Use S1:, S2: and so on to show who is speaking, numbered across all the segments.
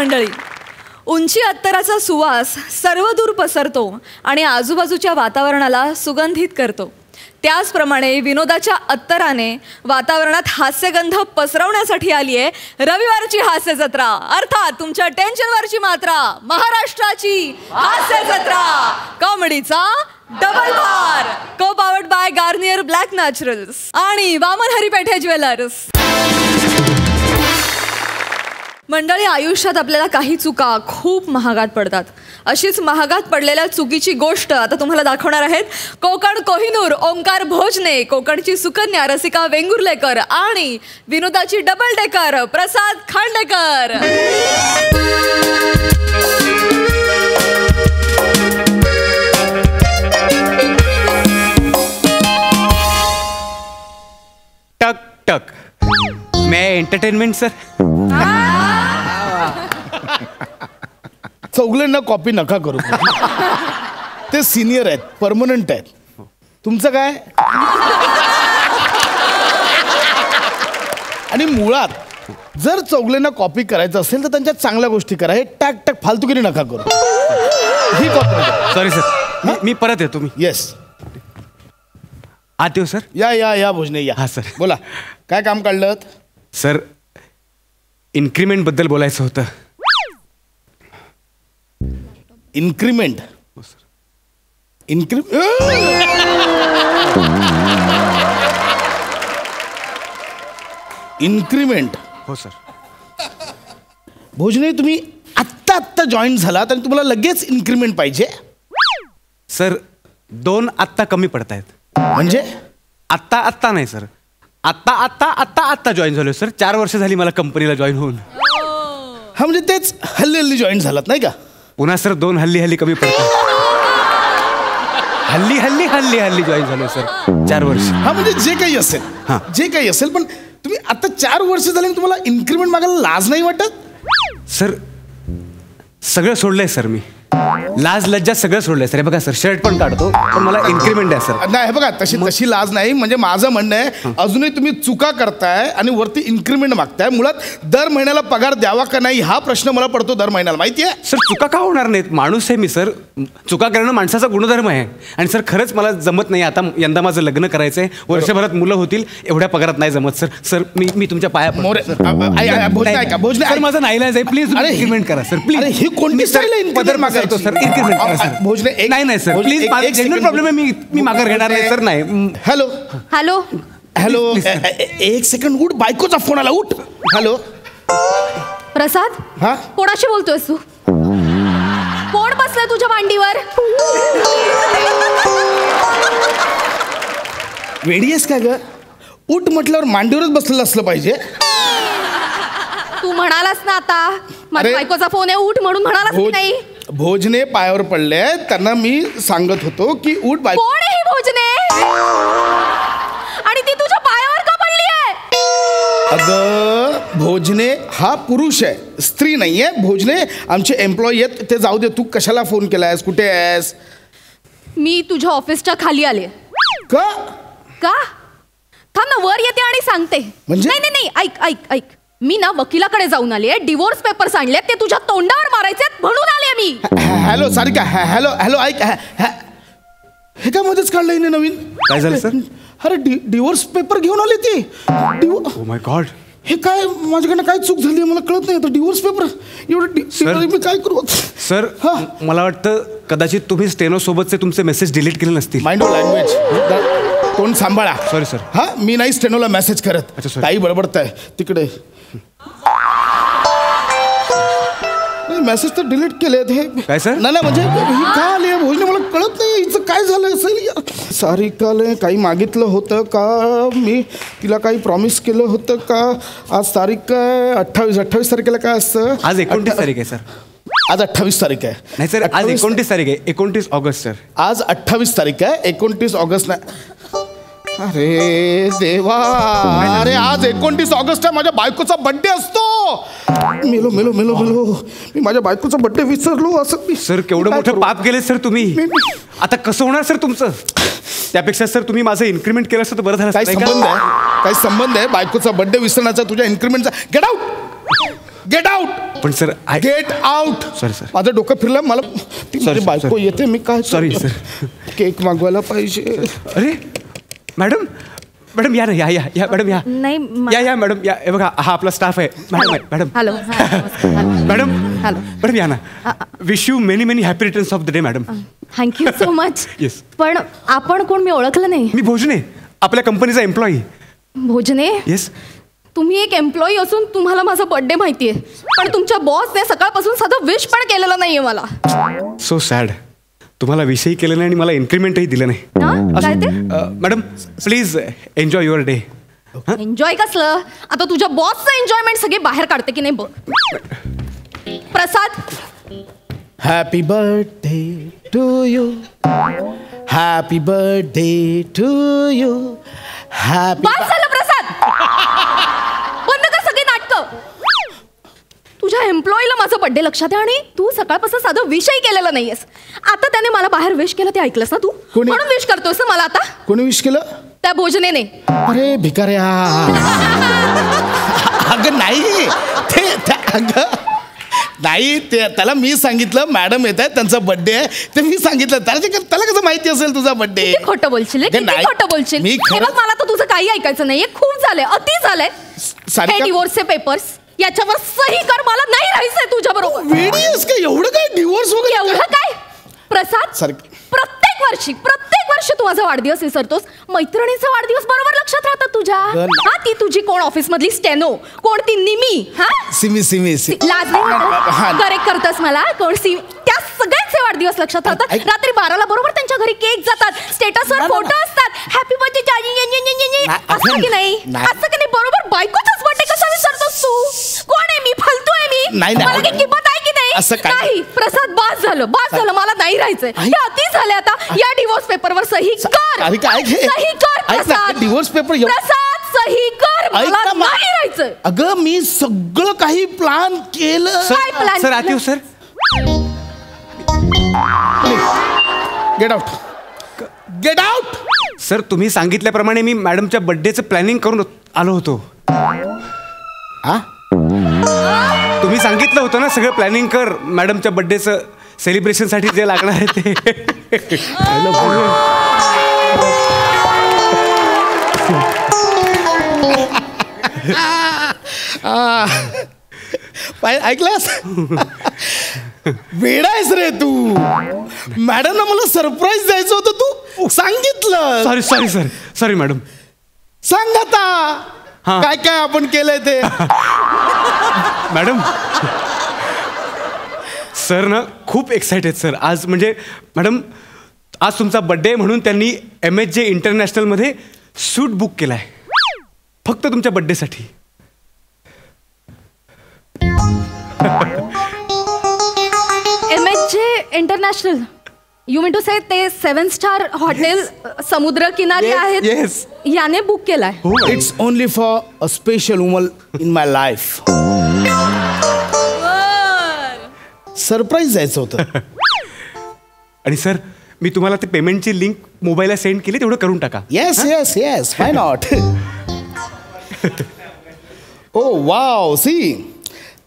S1: मंडळी, उंची अत्तराचा सुवास सर्वदूर पसरतो आणि आजूबाजूच्या वातावरणाला सुगंधित करतो. त्याचप्रमाणे विनोदाच्या अत्तराने वातावरणात हास्यगंध पसरवण्यासाठी आली आहे रविवारची हास्य जत्रा, अर्थात तुमच्या टेन्शनवरची मात्रा, महाराष्ट्राची हास्य जत्रा, कॉमेडीचा डबल बार, को powered by Garnier black Naturals आणि वामन हरिपेठे ज्वेलर्स. मंडळी, आयुष्यात आपल्याला काही चुका खूप महागात पडतात. अशीच महागात पडलेल्या चुकीची गोष्ट आता तुम्हाला दाखवणार आहेत कोकण कोहिनूर ओंकार भोजने, कोकणची सुकन्या रसिका वेंगुर्लेकर आणि विनोदाची डबल डेकर प्रसाद खांडेकर.
S2: टक टक. मैं एंटरटेनमेंट सर.
S3: चौगल्यांना कॉपी नका करू. ते सिनियर आहेत, परमनंट आहेत. तुमचं काय? आणि मुळात जर चौगल्यांना कॉपी करायचं असेल तर त्यांच्या चांगल्या गोष्टी करा. हे टॅक टॅक फालतुगिरी नका करू. ही कॉपी.
S2: सॉरी सर, मी परत येतो. मी
S3: येस
S2: आत येऊ सर.
S3: या या या भोजने या.
S2: हा सर.
S3: बोला, काय काम काढलं?
S2: सर, इन्क्रीमेंट बद्दल बोलायचं होतं.
S3: इन्क्रीमेंट? इन्क्रीमेंट?
S2: हो सर.
S3: भोजने, तुम्ही आत्ता आत्ता जॉईन झालात आणि तुम्हाला लगेच इन्क्रीमेंट पाहिजे?
S2: सर, 2 आत्ता कमी पडतायत.
S3: म्हणजे?
S2: आत्ता आत्ता नाही सर, आत्ता आत्ता आत्ता आत्ता जॉईन झालो सर. 4 वर्ष झाली मला कंपनीला जॉईन होऊन.
S3: हा, म्हणजे तेच हल्ली हल्ली जॉईन झालात नाही का?
S2: पुन्हा सर 2 हल्ली हल्ली कमी पडतात. हल्ली हल्ली हल्ली हल्ली जॉईन झालो सर. 4 वर्ष.
S3: हा, म्हणजे जे काही असेल,
S2: हा,
S3: जे काही असेल, पण तुम्ही आता 4 वर्ष झाले तुम्हाला इन्क्रीमेंट मागायला लाज नाही वाटत?
S2: सर, सगळं सोडलंय सर मी. लाज लज्जा सगळं सोडलंय सर. हे बघा सर, शर्ट पण काढतो पण मला इन्क्रीमेंट द्या सर.
S3: नाही, हे बघा, तशी लाज नाही. म्हणजे माझं म्हणणं आहे, अजूनही तुम्ही चुका करताय आणि वरती इन्क्रीमेंट मागताय. मुळात दर महिन्याला पगार द्यावा का नाही हा प्रश्न मला पडतो दर महिन्याला. माहिती आहे
S2: सर, चुका का होणार नाहीत? माणूस आहे मी सर. चुका करणं माणसाचा गुणधर्म आहे. आणि सर, खरंच मला जमत नाही. आता यंदा माझं लग्न करायचं आहे, वर्षभरात मुलं होतील, एवढ्या पगारात नाही जमत सर. सर, मी तुमच्या पाया
S3: भोजने,
S2: माझं नाईलाज आहे. प्लीज इन्क्रीमेंट करा सर, प्लीज.
S3: ही कोणती
S2: पदर मागायचो सर. इन्क्रीमेंट करा सर.
S3: भोजने,
S2: नाही सर, प्लीज. जनरल प्रॉब्लेम आहे. मी माघार घेणार नाही सर. नाही.
S3: हॅलो
S1: हॅलो
S3: हॅलो, एक सेकंड, उठ. बायकोचा फोन आला, उठ. हॅलो
S1: प्रसाद.
S3: हा,
S1: कोणाशी बोलतोयस तू? कोण बसलाय तुझ्या मांडीवर?
S3: वेडी आहेस का ग? उठ म्हटल्यावर मांडीवरच बसलेलं असलं पाहिजे.
S1: तू म्हणालास ना आता माझ्या बायकोचा फोन आहे, उठ म्हणून म्हणालास की नाही?
S3: भोजने पायावर पडले, त्यांना मी सांगत होतो की उठ. बायको
S1: कोण आहे ही भोजने? आणि ती तुझ्या पायावर का पडली आहे?
S3: अगं भोजने हा पुरुष आहे, स्त्री नाहीये. भोजने आमचे एम्प्लॉई आहेत. ते जाऊ दे, तू कशाला फोन केलायस? कुठे आहेस?
S1: मी तुझ्या ऑफिसच्या खाली आले.
S3: का?
S1: थांब ना, वर येते आणि सांगते.
S3: म्हणजे?
S1: नाही नाही, ऐक ऐक ऐक. मी ना वकिलाकडे जाऊन आली आहे. डिवोर्स पेपर्स आणले, ते तुझ्या तोंडावर मारायचे म्हणून आले मी.
S3: हॅलो सारिका, हॅलो हॅलो, ऐक. हे काय मध्येच काढलं हिने नवीन?
S2: काय झालं सर?
S3: अरे डिवोर्स पेपर घेऊन आले ते.
S2: ओ माय गॉड,
S3: हे काय? माझ्याकडनं काय चूक झाली मला कळत नाही. डिवोर्स पेपर एवढं मी काय करू
S2: सर? मला वाटतं कदाचित तुम्ही स्टेनो सोबतचे तुमचे मेसेज डिलीट केले नसतील.
S3: माइंड ऑफ लँग्वेज, तोंड सांभाळा.
S2: Sorry sir.
S3: हा, मी नाही स्टेनोला मेसेज करत. काही बडबडताय तिकडे. मेसेज तर डिलीट केलेत. हे
S2: काय सर?
S3: नाही म्हणजे ही का आली आहे भोजने मला कळत नाही. हिचं काय झालं असेल? सारिकाला काही मागितलं होतं का? मी तिला काही प्रॉमिस केलं होतं का? आज तारीख काय? 28 तारखेला काय असतं?
S2: आज 29 तारीख आहे सर.
S3: आज 28 तारीख आहे.
S2: नाही सर, आज 29 तारीख आहे. 29 ऑगस्ट सर.
S3: आज 28 तारीख आहे. 29 ऑगस्ट नाही. अरे देवा, अरे आज 29 ऑगस्ट आहे. माझ्या बायकोचा बर्थडे असतो. मेलो मेलो मेलो मेलो, मी माझ्या बायकोचा बर्थडे विसरलो. असं
S2: सर, केवढं मोठं पाप केले सर तुम्ही. आता कसं होणार सर तुमचं? त्यापेक्षा सर तुम्ही माझं इन्क्रीमेंट केलं असतं तर बरं झालं.
S3: काय संबंध आहे? काय संबंध आहे बायकोचा बर्थडे विसरण्याचा तुझ्या इन्क्रीमेंटचा? Get out, get out.
S2: पण सर
S3: गेट आउट.
S2: सर.
S3: माझं डोकं फिरलं. मला ती माझी
S2: सर,
S3: बायको येते. मी काय
S2: सॉरी सर.
S3: केक मागवायला पाहिजे.
S2: अरे मॅडम मॅडम या ना या या या मॅडम या
S1: नाही
S2: या मॅडम या. हे बघा हा आपला स्टाफ आहे. Madam
S1: hello
S2: madam
S1: hello
S2: madam या ना. Wish you many many happy returns of the day madam.
S1: Thank you so much.
S2: Yes.
S1: पण आपण कोण, मी ओळखलं नाही.
S2: मी भोजने, आपल्या कंपनीचा एम्प्लॉई.
S1: भोजने,
S2: येस.
S1: तुम्ही एक एम्प्लॉई असून तुम्हाला माझा बर्थडे माहितीये, पण तुमच्या बॉसने सकाळपासून साधं विश पण केलेलं नाहीये मला.
S2: So sad. तुम्हाला विषयही केलं नाही आणि मला इन्क्रीमेंटही दिलं नाही.
S1: काय ते?
S2: Madam please enjoy your day.
S1: Enjoy कसलं? आता तुझ्या बॉसचं एन्जॉयमेंट सगळे बाहेर काढते की नाही बघ. Prasad.
S3: Happy birthday to you. Happy birthday to you. Happy.
S1: बस झालं प्रसाद. बंद कर सगळे नाटकं. तुझ्या एम्प्लॉईला माझा बर्थडे लक्षात आहे आणि तू सकाळपासून साधं विषय केलेला नाहीयेस. आता त्याने मला बाहेर विश केलं ते ऐकलंस ना तू?
S3: कोणी?
S1: म्हणून विश करतोयस ना मला आता?
S3: कोणी विश केलं?
S1: त्या भोजनेने.
S3: अरे भिकाऱ्या. अगं नाही ते अगं नाही, ते त्याला मी सांगितलं मॅडम येत आहेत, त्यांचा बर्थडे आहे, ते मी सांगितलं. त्याला कसं माहिती असेल तुझा बर्थडे?
S1: खोटं बोलशील, खोटं बोलशील. हे बघ, मला तर तुझं काही ऐकायचं नाहीये. खूप झालंय, अति झालंय. हे डिवोर्सचे पेपर्स याच्यावर सही कर. मला नाही राहायचंय तुझ्या बरोबर.
S3: वेडीस का एवढं काय डिवोर्स वगैरे?
S1: एवढं काय प्रसाद? प्रत्येक वर्षी तू माझा वाढदिवस विसरतोस. मैत्रिणीचा वाढदिवस बरोबर लक्षात राहतात तुझ्या. हा, ती तुझी कोण ऑफिस मधली स्टेनो, कोण ती निमी, हा
S3: सिमी
S1: लाज नाही करेक्ट करतस मला. कोण सिमी, त्या सगळ्यांचे वाढदिवस लक्षात राहतात. रात्री 12ला बरोबर त्यांच्या घरी केक जातात, स्टेटसवर फोटो असतात, हॅपी बर्थडे असं की नाही? असं की नाही? बरोबर बायकोचाच बर्थडे कसा विसरतोस तू? कोण आहे मी? फालतू आहे मी? मला काही किंमत आहे की नाही? नाही प्रसाद, बास झालं. मला नाही राहायचंय. हे अति झाले. आता या डिवोर्स पेपरवर सही कर. सही कर प्रसाद.
S3: डिवोर्स पेपर
S1: प्रसाद सही कर. मला नाही राहायचंय.
S3: अगं मी सगळं काही प्लॅन केलं.
S1: काय प्लॅन?
S2: सर आती हो sir.
S3: Get out. Get out.
S2: Sir तुम्ही सांगितल्याप्रमाणे मी मॅडमच्या बर्थडेचं प्लॅनिंग करून आलो होतो. तुम्ही सांगितलं होतं ना सगळं प्लॅनिंग कर मॅडमच्या बर्थडेचं सेलिब्रेशनसाठी जे लागणार आहे ते.
S3: ऐकलास? वेडा आहेस रे तू. मॅडमला मला सरप्राईज द्यायचं होतं, तू सांगितलं.
S2: Sorry madam.
S3: सांग आता काय काय आपण केलंय ते.
S2: मॅडम सर ना खूप एक्सायटेड सर. आज म्हणजे मॅडम आज तुमचा बर्थडे म्हणून त्यांनी MHJ इंटरनॅशनलमध्ये सूट बुक केलाय फक्त तुमच्या बर्थडेसाठी.
S1: MHJ international, you mean to say ते 7 स्टार हॉटेल समुद्र किनारी आहेत.
S2: येस.
S1: याने बुक केलाय.
S3: It's only for a special woman in my life. Surprise द्यायचं होतं.
S2: आणि सर मी तुम्हाला ते पेमेंटची लिंक मोबाईलला सेंड केली, तेवढं करून टाका.
S3: Yes why not. Oh wow, see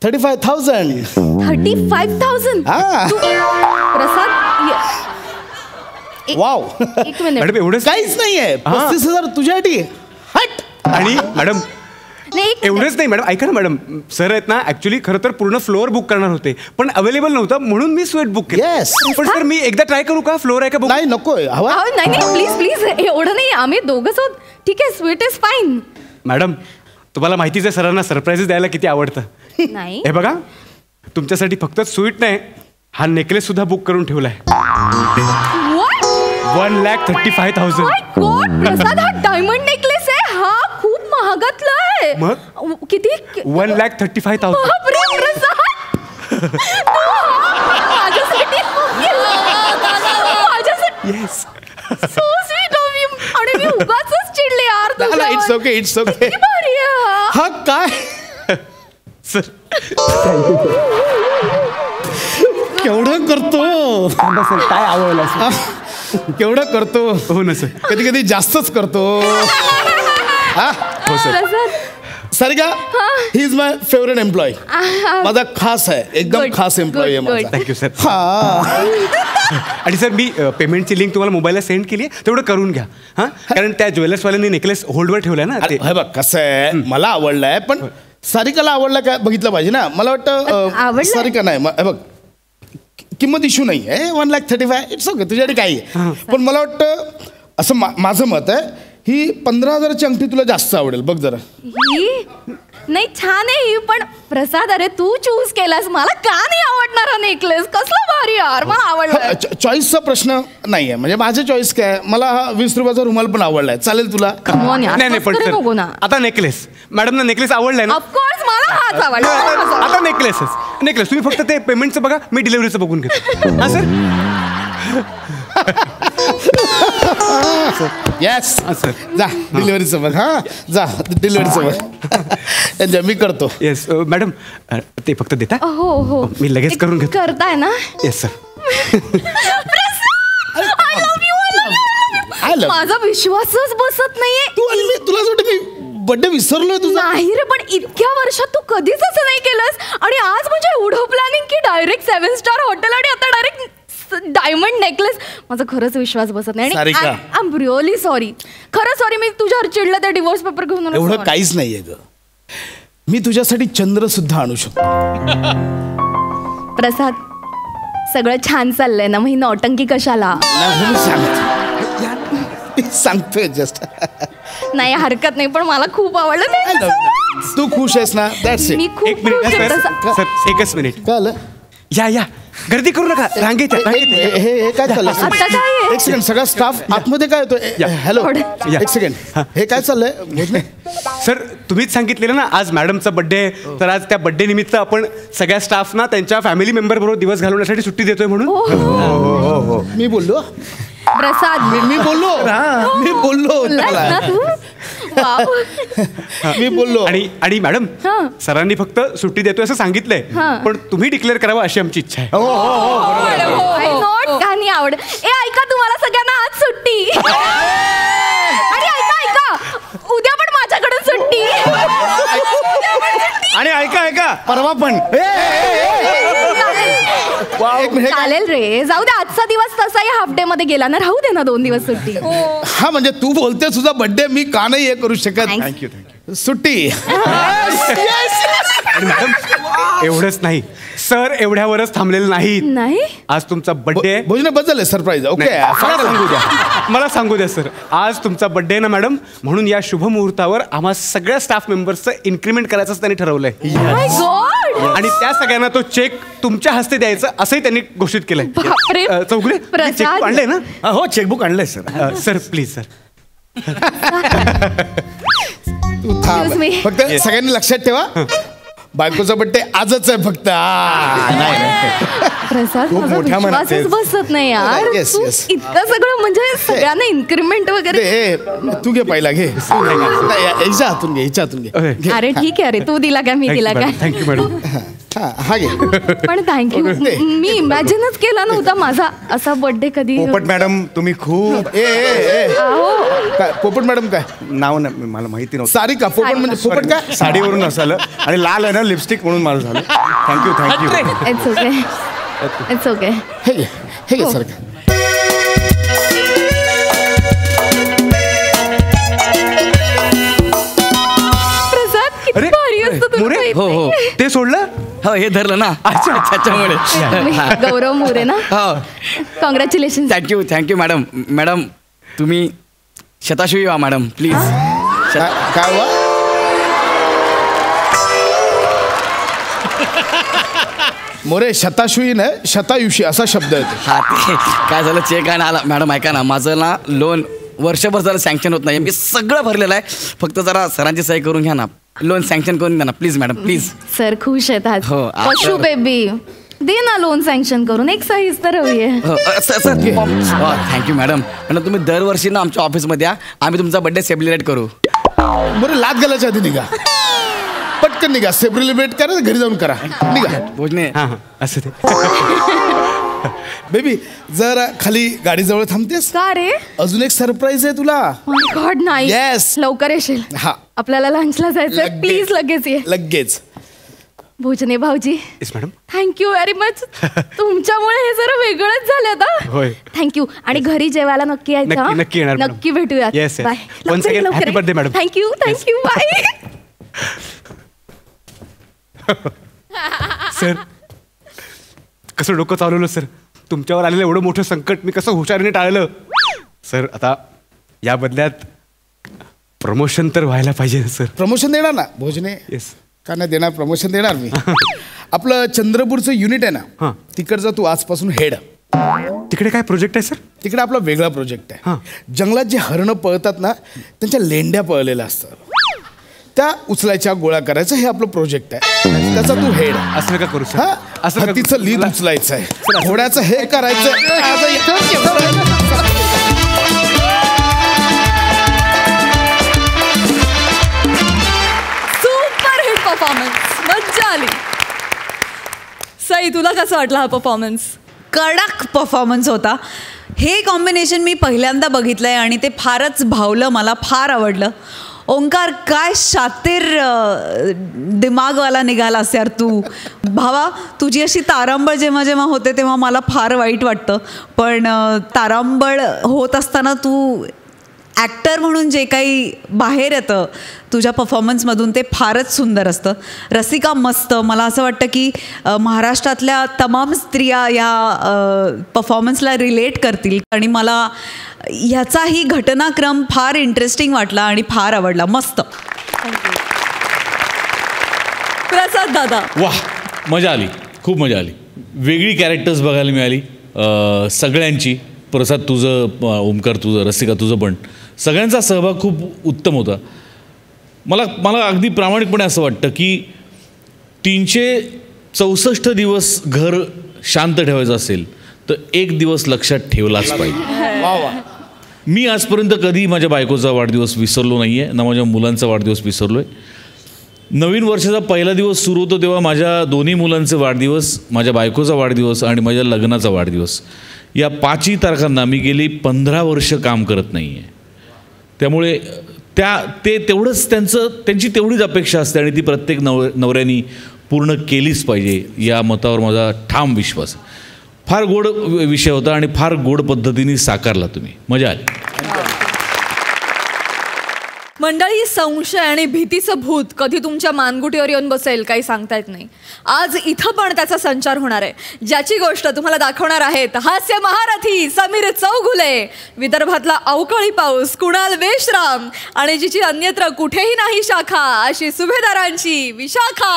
S3: 35,000.
S1: 35,000. Prasad
S3: wow.
S1: एक मिनिट
S2: मॅडम एवढंच
S3: काहीच नाहीये. 35,000 तुझ्यासाठी. हट.
S2: आणि मॅडम एवढंच नाही मॅडम, ऐका ना मॅडम, सर आहेत ना ऍक्च्युली खरं तर पूर्ण फ्लोअर बुक करणार होते पण अवेलेबल नव्हतं म्हणून मी स्वीट बुक केलं.
S3: येस.
S2: पण सर मी एकदा ट्राय करू का? फ्लोअर आहे का बुक?
S3: नाही नकोय. हवा
S1: नाही प्लीज एवढं नाही. आम्ही दोघंच आहोत. ठीक आहे, स्वीट इज फाईन.
S2: मॅडम तुम्हाला माहितीच आहे सरांना सरप्राईजेस द्यायला किती आवडतं.
S1: नाही
S2: हे बघा तुमच्यासाठी फक्त स्वीट नाही, हा नेकलेस सुद्धा बुक करून ठेवलाय. 1,35,000.
S1: प्रसाद हा डायमंड नेकलेस आहे. हा खूप महागातला आहे.
S2: मग
S1: किती?
S2: 1,35,000.
S1: बापरे Prasad,
S2: yes.
S1: So sweet of you. आणि मी उगाचच चिडले यार तुझ्यावर.
S3: It's okay.
S1: किती भारी आहे
S3: हा काय
S2: सर
S3: केवढं करतो.
S2: सर काय आवडलं
S3: केवढं करतो.
S2: हो ना सर.
S3: कधी कधी जास्तच करतो.
S2: हो sir.
S3: Sarika he is my favourite employee. माझा खास आहे, एकदम
S1: Good,
S3: खास एम्प्लॉय आहे
S1: good,
S3: माझा.
S2: Thank you sir.
S3: हा
S2: आणि सर मी पेमेंटची लिंक तुम्हाला मोबाईलला सेंड केली आहे, तेवढं करून घ्या हां. कारण त्या ज्वेलर्सवाल्यांनी नेकलेस होल्डवर ठेवलाय ना ते.
S3: हे बघ कसं आहे, मला आवडलंय पण सारिकाला आवडलं काय बघितलं पाहिजे ना. मला वाटतं
S1: आवडलंय?
S3: सारिका नाही हे बघ किंमत इश्यू नाही आहे. 1,35,000 इट्स ओके, तुझ्याकडे काही आहे. पण मला वाटतं असं माझं मत आहे, ही 15,000ची अंगठी तुला जास्त आवडेल बघ जरा.
S1: ही नाही छान आहे ही, पण प्रसाद अरे तू चूज केलास, मला का नाही आवडणार हा नेकलेस? कसला भारी यार, मला आवडला.
S3: चॉईसचा प्रश्न नाही आहे, म्हणजे माझं चॉईस काय, मला हा 20 रुपयाचा रुमाल पण आवडलाय, चालेल तुला?
S2: नाही नाही पण
S1: नको ना.
S2: सर आता नेकलेस मॅडमना नेकलेस आवडलाय ना.
S1: ऑफकोर्स मला हाच आवडला.
S2: आता नेकलेस तुम्ही फक्त ते पेमेंटचं बघा, मी डिलिव्हरीचं बघून घेतो. हां सर.
S3: Yes
S2: sir.
S3: जा डिलिव्हरीचं बघ. हा जा डिलिव्हरीचं बघ. एन्जॉय मी करतो.
S2: येस मॅडम ते फक्त देता.
S1: हो हो
S2: मी लगेच करून घेतो.
S1: करताय ना.
S2: Yes sir.
S3: आय लव्ह
S1: माझा विश्वासच बसत नाहीये.
S3: तू आणि मी तुला वाटतं मी बर्थडे विसरलोय तुझा.
S1: नाही रे, पण इतक्या वर्षात तू कधीच असं नाही केलंस. आणि आज म्हणजे एवढं प्लॅनिंग की डायरेक्ट 7 स्टार हॉटेल आणि आता डायरेक्ट डायमंड नेकलेस. माझा खरंच विश्वास बसत नाही.
S3: Sarika.
S1: I am really sorry, खरं सॉरी. मी तुझ्यावर चिडलं ते डिवोर्स पेपर घेऊन.
S3: एवढं काहीच नाहीये ग. मी तुझ्यासाठी चंद्र सुद्धा आणू शकतो.
S1: प्रसाद सगळं छान चाललंय ना, मग ही नौटंकी कशाला?
S3: सांगतोय जस्ट.
S1: नाही हरकत नाही, पण मला खूप आवडलं.
S3: तू खुश आहेस ना? That's it.
S1: मी खूप
S2: एक मिनिट
S1: खुश आहे,
S2: सर.
S1: प्रसाद.
S2: सर एकच मिनिट.
S3: काय
S2: या गर्दी करू नका, रांगेत या, रांगेत या.
S3: हे काय चाललंय?
S1: आता काय आहे?
S3: एक सेकंड, सगळा स्टाफ आतमध्ये काय होतो? हॅलो
S2: या.
S3: एक सेकंड, हे काय चाललंय? भोजने?
S2: सर तुम्हीच सांगितलेलं ना आज मॅडमचा बर्थडे आहे, तर आज त्या बर्थडे निमित्त आपण सगळ्या स्टाफना त्यांच्या फॅमिली मेंबर बरोबर दिवस घालवण्यासाठी सुट्टी देतोय म्हणून.
S3: मी बोललो
S1: प्रसाद
S3: मी बोललो
S1: बोललास ना तू? वाव.
S3: मी बोललो.
S2: आणि मॅडम
S1: हां.
S2: सरांनी फक्त सुट्टी देतोय असं सांगितलंय,
S1: हां.
S2: पण तुम्ही डिक्लेअर करावं अशी आमची इच्छा आहे.
S1: Why not? का नाही आवड? ए ऐका, तुम्हाला सगळ्यांना आज सुट्टी. आणि ऐका उद्या पण माझ्याकडून सुट्टी.
S3: आणि ऐका परवा पण. एक मिनिट.
S1: चालेल रे, जाऊ दे. आजचा दिवस तसाही हाफ डे मध्ये गेला ना, राहू दे ना 2 दिवस सुट्टी.
S3: हा म्हणजे तू बोलते तुझा बर्थडे मी का नाही हे करू शकत?
S1: Thanks.
S2: थँक्यू.
S3: सुट्टी.
S2: आणि मॅडम एवढंच नाही, सर एवढ्यावरच थांबलेलं नाहीत.
S1: नाही
S2: आज तुमचा बर्थडे आहे.
S3: भोजने बदल आहे, सरप्राईज. ओके
S2: मला सांगू द्या सर, आज तुमचा बर्थडे आहे ना मॅडम, म्हणून या शुभ मुहूर्तावर आम्हा सगळ्या स्टाफ मेंबर्सचं इन्क्रीमेंट करायचं त्यांनी ठरवलंय.
S1: माय गॉड.
S2: आणि त्या सगळ्यांना तो चेक तुमच्या हस्ते द्यायचा असंही त्यांनी घोषित केलंय.
S1: बापरे.
S2: चौगुले
S1: प्रसाद.
S2: चेक आणलंय ना?
S4: हो चेकबुक आणलंय सर.
S2: Sir please sir.
S3: तू थांब.
S1: Excuse me.
S3: फक्त सगळ्यांनी लक्षात ठेवा, बायकोचा बर्थडे आजच आहे फक्त.
S1: प्रसाद
S4: खूप
S1: माझा
S4: मोठ्या मनात
S1: विश्वासच
S4: आहे.
S1: बसत नाही यार.
S3: Yes,
S1: तू
S3: yes.
S1: इतकं सगळं म्हणजे सगळ्यांना इन्क्रीमेंट वगैरे.
S3: तू घे पहिला, घे. नाही, याच्या हातून घे.
S2: Okay.
S3: घे.
S1: अरे ठीक आहे अरे, तू दिला काय मी दिला काय?
S2: Thank you madam.
S3: हा घे.
S1: पण थँक्यू. मी इमॅजिनच केला नव्हता माझा असा बर्थडे कधी.
S4: पोपट मॅडम तुम्ही खूप
S3: काय पोपट मॅडम काय
S4: नाव नाही मला माहिती नव्हतं.
S3: सारिका. पोपट म्हणजे पोपट काय?
S4: साडीवरून असाल आणि लाल आहे ना लिपस्टिक म्हणून मला झालं. Thank you.
S1: It's okay, it's okay.
S3: हे घे सारिका.
S1: प्रसाद किती
S2: अरे,
S1: भारी असतो तुला
S2: मोरे?
S1: माहित
S4: हो, हो.
S1: नाही?
S2: ते सोडलं.
S5: हो हे धरलं ना.
S2: अच्छा.
S5: त्याच्यामुळे
S1: गौरव मोरे ना.
S5: हो
S1: कॉंग्रॅच्युलेशन.
S5: थँक्यू मॅडम तुम्ही शताशुई व्हा मॅडम प्लीज.
S3: काय हुआ? मोरे शताशुई नाही शतायुषी असा शब्द आहे तो.
S5: हा ते काय झालं, चेक आहे ना आला. मॅडम ऐका ना, माझं ना लोन वर्षभर झालं सँक्शन होत नाही. मी सगळं भरलेलं आहे, फक्त जरा सरांची सही करून घ्या ना. लोन सँक्शन करून द्या ना प्लीज मॅडम प्लीज.
S1: सर खुश आहेत आज.
S5: हो, आज
S1: पशु
S5: तर-
S1: बेबी दे ना लोन सँक्शन करून. एक सहीच तर हवी आहे.
S5: हो सर थँक्यू मॅडम. आणि तुम्ही दरवर्षी ना आमच्या ऑफिसमध्ये या, आम्ही तुमचा बर्थडे सेलिब्रेट करू.
S3: बरं लात घालायच्या आधी निघा, पटकन निघा. सेलिब्रेट करा, घरी जाऊन करा. निघा.
S5: भोजने
S2: हां असं ते.
S3: बेबी जर खाली गाडीजवळ थांबतेस.
S1: का रे?
S3: अजून एक सरप्राईज आहे तुला.
S1: माय गॉड नाही.
S3: Yes.
S1: लवकर येशील.
S3: हा.
S1: आपल्याला लंचला जायचंय.
S3: लगेच.
S1: प्लीज लगेच ये.
S3: लगेच.
S1: भोजने भाऊजी,
S2: yes madam.
S1: Thank you very much. तुमच्यामुळे हे जरा वेगळंच झालं आता.
S2: होय.
S1: थँक्यू. आणि घरी जेवायला नक्की यायचं.
S2: नक्की नक्की येणार मॅडम.
S1: नक्की भेटूया.
S2: Yes, yes.
S1: Bye.
S2: Once again, happy birthday, madam.
S1: Thank you thank you. Bye.
S2: Sir कसं डोकं चालवलं सर. तुमच्यावर आलेलं एवढं मोठं संकट मी कसं हुशारीने टाळलं. सर आता या बदल्यात प्रमोशन तर व्हायला पाहिजे सर.
S3: प्रमोशन देणार ना भोजने.
S2: येस.
S3: का नाही देणार, प्रमोशन देणार मी. आपलं चंद्रपूरचं युनिट आहे ना,
S2: हां.
S3: तिकडचा तू आजपासून हेड.
S2: तिकडे काय प्रोजेक्ट आहे सर?
S3: तिकडे आपला वेगळा प्रोजेक्ट
S2: हां.
S3: आहे. जंगलात जे हरणं पळतात ना, त्यांच्या लेंड्या पळलेल्या असतात, त्या उचलायच्या, गोळा करायचं, हे आपलं प्रोजेक्ट आहे. त्याचा तू हेड.
S2: असं नका करू सर.
S3: हा,
S2: असं नका
S3: हत्तीचं
S2: करू.
S3: लीद उचलायचं आहे, घोड्याचं हे करायचं.
S1: Super hit performance. मज्जा आली. सई, तुला कसं वाटलं हा परफॉर्मन्स?
S6: कडक परफॉर्मन्स होता. हे कॉम्बिनेशन मी पहिल्यांदा बघितलंय आणि ते फारच भावलं, मला फार आवडलं. ओंकार, काय शातीर दिमागवाला निघालास यार तू. भावा, तुझी अशी तारांबळ जेव्हा जेव्हा होते तेव्हा मला फार वाईट वाटतं, पण तारांबळ होत असताना तू ॲक्टर म्हणून जे काही बाहेर येतं तुझ्या परफॉर्मन्समधून ते फारच सुंदर असतं. रसिका मस्त. मला असं वाटतं की महाराष्ट्रातल्या तमाम स्त्रिया या परफॉर्मन्सला रिलेट करतील आणि मला ह्याचाही घटनाक्रम फार इंटरेस्टिंग वाटला आणि फार आवडला. मस्त.
S1: प्रसाद दादा.
S7: वाह, मजा आली, खूप मजा आली. वेगळी कॅरेक्टर्स बघायला मिळाली सगळ्यांची. प्रसाद तुझं, ओमकार तुझं, रसिका तुझं, पण सगळ्यांचा सहभाग खूप उत्तम होता. मला अगदी प्रामाणिकपणे असं वाटतं की 364 दिवस घर शांत ठेवायचं असेल तर एक दिवस लक्षात ठेवलाच पाहिजे.
S3: वा वा.
S7: मी आजपर्यंत कधी माझ्या बायकोचा वाढदिवस विसरलो नाही आहे, ना माझ्या मुलांचा वाढदिवस विसरलो आहे. नवीन वर्षाचा पहिला दिवस सुरू होतो तेव्हा माझ्या दोन्ही मुलांचे वाढदिवस, माझ्या बायकोचा वाढदिवस आणि माझ्या लग्नाचा वाढदिवस, या 5ही तारखांना मी गेली 15 वर्ष काम करत नाही आहे. त्यामुळे ते तेवढंच त्यांची तेवढीच अपेक्षा असते आणि ती प्रत्येक नवऱ्यानी पूर्ण केलीच पाहिजे, या मतावर माझा ठाम विश्वास. फार गोड विषय होता आणि फार गोड पद्धतीने साकारला तुम्ही. मजा आली.
S1: मंडळी, संशय आणि भीतीचं भूत कधी तुमच्या मानगुटीवर येऊन बसेल काही सांगता येत नाही. आज इथं पण त्याचा संचार होणार आहे, ज्याची गोष्ट तुम्हाला दाखवणार आहेत हास्य महारथी समीर चौघुले, विदर्भातला अवकाळी पाऊस कुणाल वेशराम आणि जिची अन्यत्र कुठेही नाही शाखा अशी सुभेदारांची विशाखा.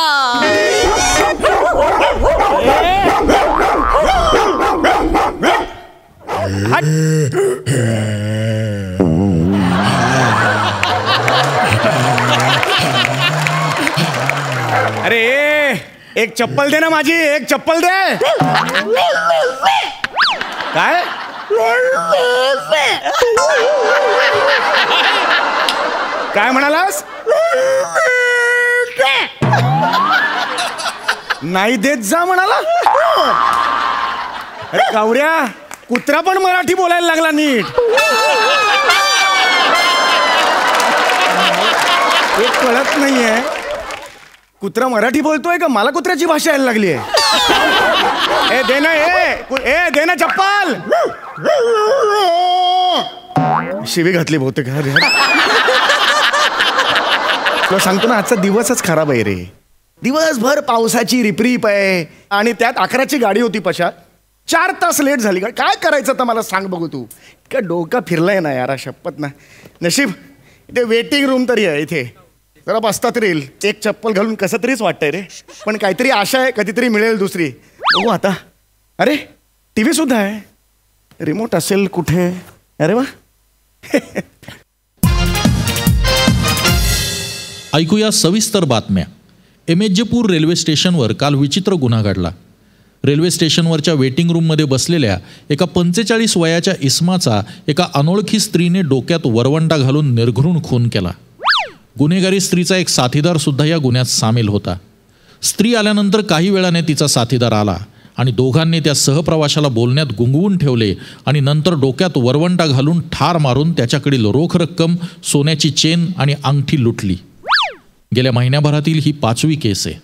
S4: अरे एक चप्पल दे ना माझी, एक चप्पल दे. काय काय म्हणालास? नाही देत जा म्हणाला. अरे कावऱ्या, कुत्रा पण मराठी बोलायला लागला नीट. एक कळत नाहीये, कुत्रा मराठी बोलतोय का मला कुत्र्याची भाषा यायला लागली आहे. ए दे ना, ए दे ना चप्पल. शिवी घातली बहुतेक. तुला सांगतो ना, आजचा दिवसच खराब आहे रे. दिवसभर पावसाची रिपरिप आहे आणि त्यात 11ची गाडी होती पशा. 4 तास लेट झाली. काय करायचं तर मला सांग बघू तू. इतकं डोकं फिरलंय ना यारा, शपथ ना. नशीब इथे वेटिंग रूम तरी आहे, इथे जरा बसता तरी येईल. एक चप्पल घालून कसं तरीच वाटतंय रे, पण काहीतरी आशा आहे, कधीतरी मिळेल दुसरी. बघू आता. अरे TV सुद्धा आहे. रिमोट असेल कुठे? अरे वा.
S8: ऐकूया सविस्तर बातम्या. एमेजेपूर रेल्वे स्टेशनवर काल विचित्र गुन्हा घडला. रेल्वे स्टेशनवरच्या वेटिंग रूममध्ये बसलेल्या एका 45 वयाच्या इस्माचा एका अनोळखी स्त्रीने डोक्यात वरवंटा घालून निर्घृण खून केला. गुन्हेगारी स्त्रीचा एक साथीदार सुद्धा या गुन्ह्यात सामील होता. स्त्री आल्यानंतर काही वेळाने तिचा साथीदार आला आणि दोघांनी त्या सहप्रवाशाला बोलण्यात गुंगवून ठेवले आणि नंतर डोक्यात वरवंटा घालून ठार मारून त्याच्याकडील रोख रक्कम, सोन्याची चेन आणि अंगठी लुटली. गेल्या महिन्याभरातील ही 5वी केस आहे.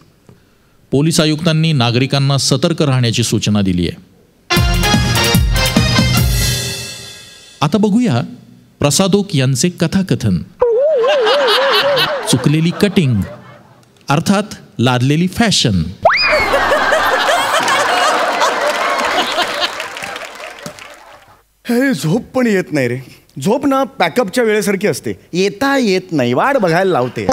S8: पोलीस आयुक्तांनी नागरिकांना सतर्क राहण्याची सूचना दिली आहे. आता बघूया प्रसादोक यांचे कथाकथन. चुकलेली कटिंग अर्थात लादलेली फॅशन.
S4: अरे झोप पण येत नाही रे. झोप ना पॅकअपच्या वेळेसारखी असते, येता येत नाही, वाट बघायला लावते.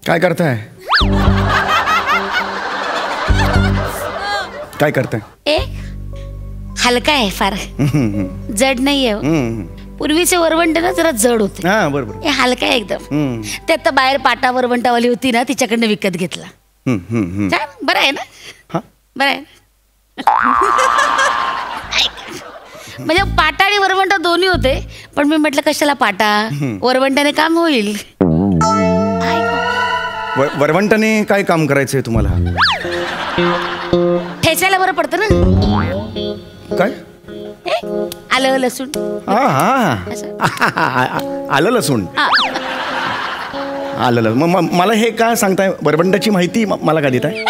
S4: काय करताय? काय करताय?
S9: हलका आहे फार, जड नाहीये. पूर्वीचे वरवंट ना जरा जड होते.
S4: हा बरोबर.
S9: हे हलका आहे एकदम. ते आता बाहेर पाटा वरवंटावाली होती ना, तिच्याकडनं विकत घेतला. बरं आहे ना? बरं आहे. म्हणजे पाटा आणि वरवंट दोन्ही होते, पण मी म्हटलं कशाला पाटा, वरवंटाने काम होईल.
S4: वरवंटाने काय काम करायचंय तुम्हाला?
S9: ठेचायला बरं पडतं ना.
S4: काय?
S9: आलं लसूण.
S4: आलं लसूण. आलं लसूण. मग मला हे काय सांगताय, वरवंटाची माहिती मला काय देताय?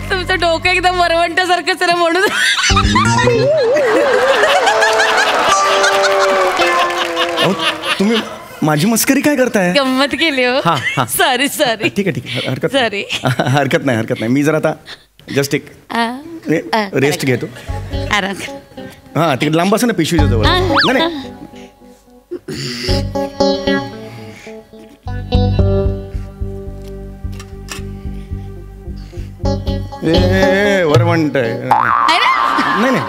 S9: तुमचं डोकं एकदम वरवंटासारखंच आहे म्हणून.
S4: तुम्ही माझी मस्करी काय करताय?
S9: गंमत केली हो. Sorry sorry.
S4: ठीक आहे ठीक आहे, हरकत
S9: सॉरी.
S4: हरकत नाही हरकत नाही. मी जरा आता जस्ट एक रेस्ट घेतो. हा तिकडे लांब असं ना पिशवीच्या जवळ. नाही वरवंट नाही नाही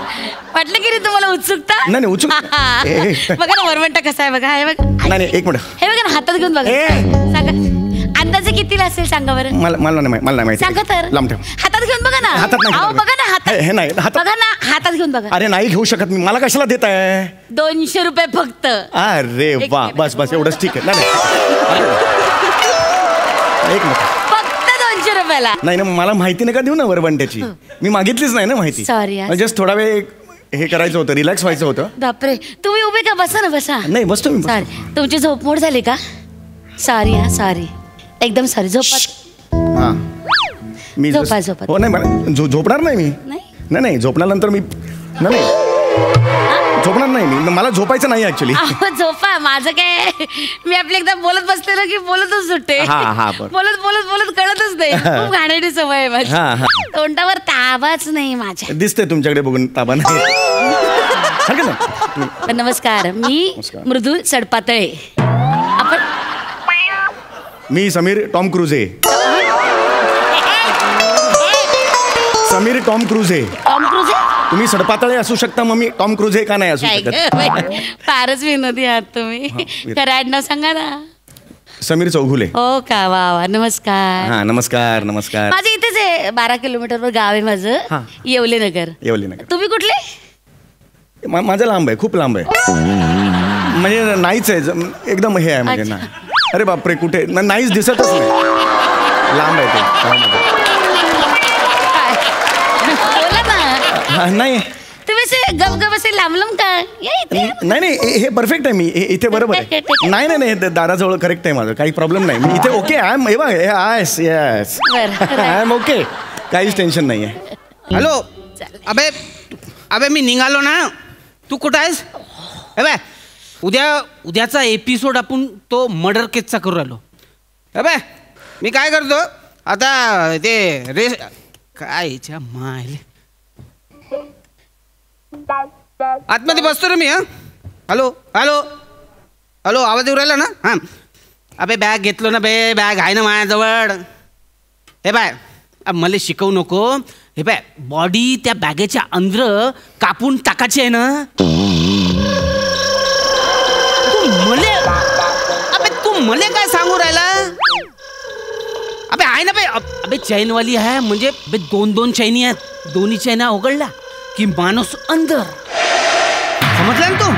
S9: वाटलं की तुम्हाला उत्सुकता.
S4: नाही उत्सुक.
S9: बघा ना वरवंट कसा आहे बघा. हे बघा.
S4: नाही एक मिनिट.
S9: हे बघा ना हातात घेऊन बघा. सांगा अंदाजे कितीला असेल सांगा बरं.
S4: मला नाही माहिती.
S9: सांगा तर.
S4: लांब ठेव.
S9: हातात घेऊन बघा ना.
S4: हातात नाही.
S9: अहो बघा ना हातात.
S4: हे नाही
S9: बघा ना हातात घेऊन बघा.
S4: अरे नाही घेऊ शकत मी. मला कशाला देत आहे?
S9: 200 रुपये फक्त.
S4: अरे वा बस बस एवढंच ठीक आहे. नाही एक मिनिट.
S9: फक्त 200 रुपयाला.
S4: नाही ना मला माहिती नका देऊ ना वरवंट्याची. मी मागितलीच नाही ना माहिती.
S9: सॉरी.
S4: जस्ट थोडा वेळ हे करायचं होतं, रिलॅक्स व्हायचं होतं.
S9: बापरे तुम्ही उभे का? बसा ना बसा.
S4: नाही बसतो मी.
S9: सॉरी तुमची झोपमोड झाली का? सॉरी हा सॉरी एकदम सॉरी.
S4: हा मी
S9: झोपा.
S4: हो नाही झोपणार नाही मी. नाही झोपल्यानंतर मी नाही झोपणार नाही मी. मला झोपायचं नाही ऍक्च्युली.
S9: झोपा. माझं काय मी आपल्या एकदा बोलत बसले ना की बोलतच सुटते. बोलत बोलत बोलत कळतच नाही. खूप घाणेरडी सवय आहे माझी. तोंडावर ताबाच नाही माझ्या.
S4: दिसते तुमच्याकडे बघून ताबा नाही.
S9: नमस्कार मी मृदुल सडपातळे. आपण
S4: मी समीर टॉम क्रूज आहे. समीर टॉम क्रूज आहे.
S9: टॉम क्रूज आहे.
S4: तुम्ही सडपातळे असू शकता मग मी टॉम क्रूज आहे का नाही असू शकत?
S9: फारच विनोदी आहात तुम्ही. खरं आडनाव सांगा ना.
S4: समीर चौघुले.
S9: हो का वा वा. नमस्कार.
S4: हा नमस्कार नमस्कार.
S9: माझं इथेच आहे 12 किलोमीटरवर गाव आहे माझं. येवले नगर. तुम्ही कुठले?
S4: माझं लांब आहे, खूप लांब आहे. म्हणजे नाहीच आहे एकदम हे आहे म्हणजे. नाही अरे बापरे कुठे नाहीच दिसतच नाही. लांब आहे ते.
S9: बोला ना.
S4: नाही
S9: तुम्ही असे गपगप असे लांब लांब का?
S4: नाही हे परफेक्ट आहे. मी इथे बरोबर आहे. नाही नाही दाराजवळ करेक्ट आहे माझं. काही प्रॉब्लेम नाही. मी इथे okay. I am yes yes I am okay. काहीच टेन्शन नाही आहे.
S10: हॅलो अबे मी निघालो ना. तू कुठं आहेस? अबे उद्याचा एपिसोड आपण तो मर्डर केसचा करू राहिलो. अबे मी काय करतो आता ते रेस काय मायले आतमध्ये बसतो रे मी. हॅलो हॅलो हॅलो आवाज येऊ राहिला ना. हां अबे बॅग घेतलो ना बे, बॅग आहे ना माझ्याजवळ. हे बाय मला शिकवू नको. हे बाय बॉडी त्या बॅगेच्या अंदर कापून टाकायची आहे ना. तू मले काय सांगू राहिला. अबे आहे ना बे. अबे चैनवाली आहे म्हणजे बे 2 चैनी आहेत. दोन्ही चैना उघडल्या की माणूस अंदर. समजला ना तू.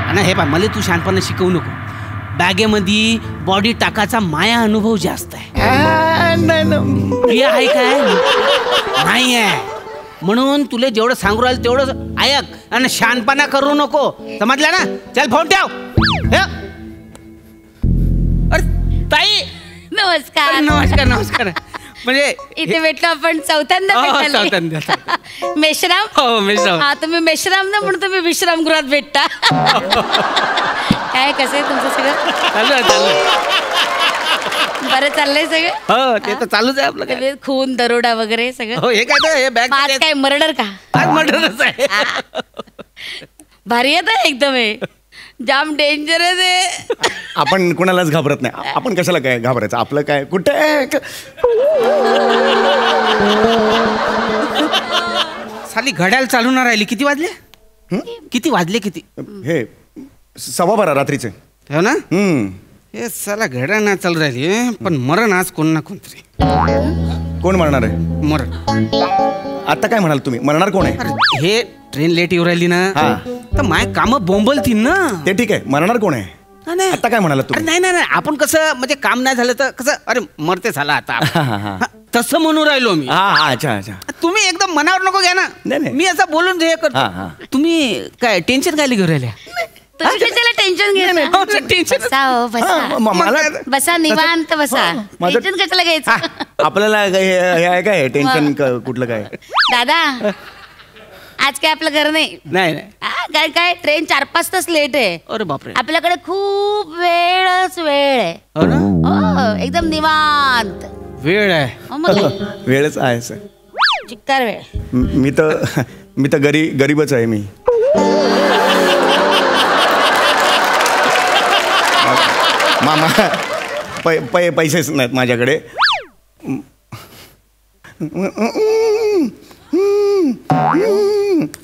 S10: आणि हे बा मला तू शहाणपणा शिकवू नको. बॅगेमध्ये बॉडी टाकाचा माया अनुभव जास्त आहे. प्रिया आहे काय नाही आहे. म्हणून तुला जेवढं सांगू राहिलं तेवढं ऐक आणि शहाणपणा करू नको. समजला ना. चल फोन ठेव. अरे ताई
S9: नमस्कार.
S10: नमस्कार नमस्कार. म्हणजे
S9: इथे भेटलो आपण चौथ्यांदा. मेश्राम.
S10: हो मेश्राम.
S9: हा तुम्ही मेश्राम ना म्हणून तुम्ही विश्रामगृहात भेटता. काय कसं आहे तुमचं सगळं.
S10: चालू
S9: बरं चाललंय सगळं.
S10: हो ते तर चालूच आहे आपलं. काय
S9: खून दरोडा वगैरे सगळं.
S10: हो हे काय बॅग
S9: आज काय मर्डर का.
S10: आज मर्डरच आहे.
S9: भारी आहे एकदम. हे जाम डेंजरस आहे.
S4: आपण कोणालाच घाबरत नाही. आपण कशाला काय घाबरायचं. आपलं काय कुठे
S10: साली घड्याळ चालून राहिली. किती वाजले. किती
S4: हे 12:15 रात्रीचे.
S10: हो ना. हे साला घड्याळ ना चालू राहिली पण मरण आज कोण ना कोणतरी.
S4: कोण मरणार आहे.
S10: मरण
S4: आता काय म्हणाल तुम्ही. मरणार कोण आहे.
S10: हे ट्रेन लेट येऊ राहिली ना तर माय काम बोंबलतील ना.
S4: ते ठीक आहे. मरणार कोण आहे. आता काय म्हणाला तुम्ही.
S10: नाही नाही आपण कसं म्हणजे काम नाही झालं तर कसं अरे मरते झाला आता तसं म्हणून राहिलो मी.
S4: अच्छा अच्छा.
S10: तुम्ही एकदम मनावर नको घ्या ना. मी असं बोलून हे करतो. तुम्ही काय टेन्शन काय घेऊन राहिल्या.
S9: तुम्ही कशाला टेन्शन घ्यायचं. बसा निवांत बसा. टेन्शन कशाला घ्यायचं.
S4: आपल्याला हे काय टेन्शन कुठलं काय.
S9: दादा आज काय आपलं घर नाही.
S10: नाही
S9: काय ट्रेन 4-5 तास लेट आहे.
S10: अरे बापरे.
S9: आपल्याकडे खूप वेळ आहे.
S10: हो ना.
S9: एकदम निवांत
S10: वेळ आहे.
S4: वेळच आहे सर.
S9: चिक्कार वेळ.
S4: मी तर गरीबच आहे. मी पैसेच नाहीत माझ्याकडे.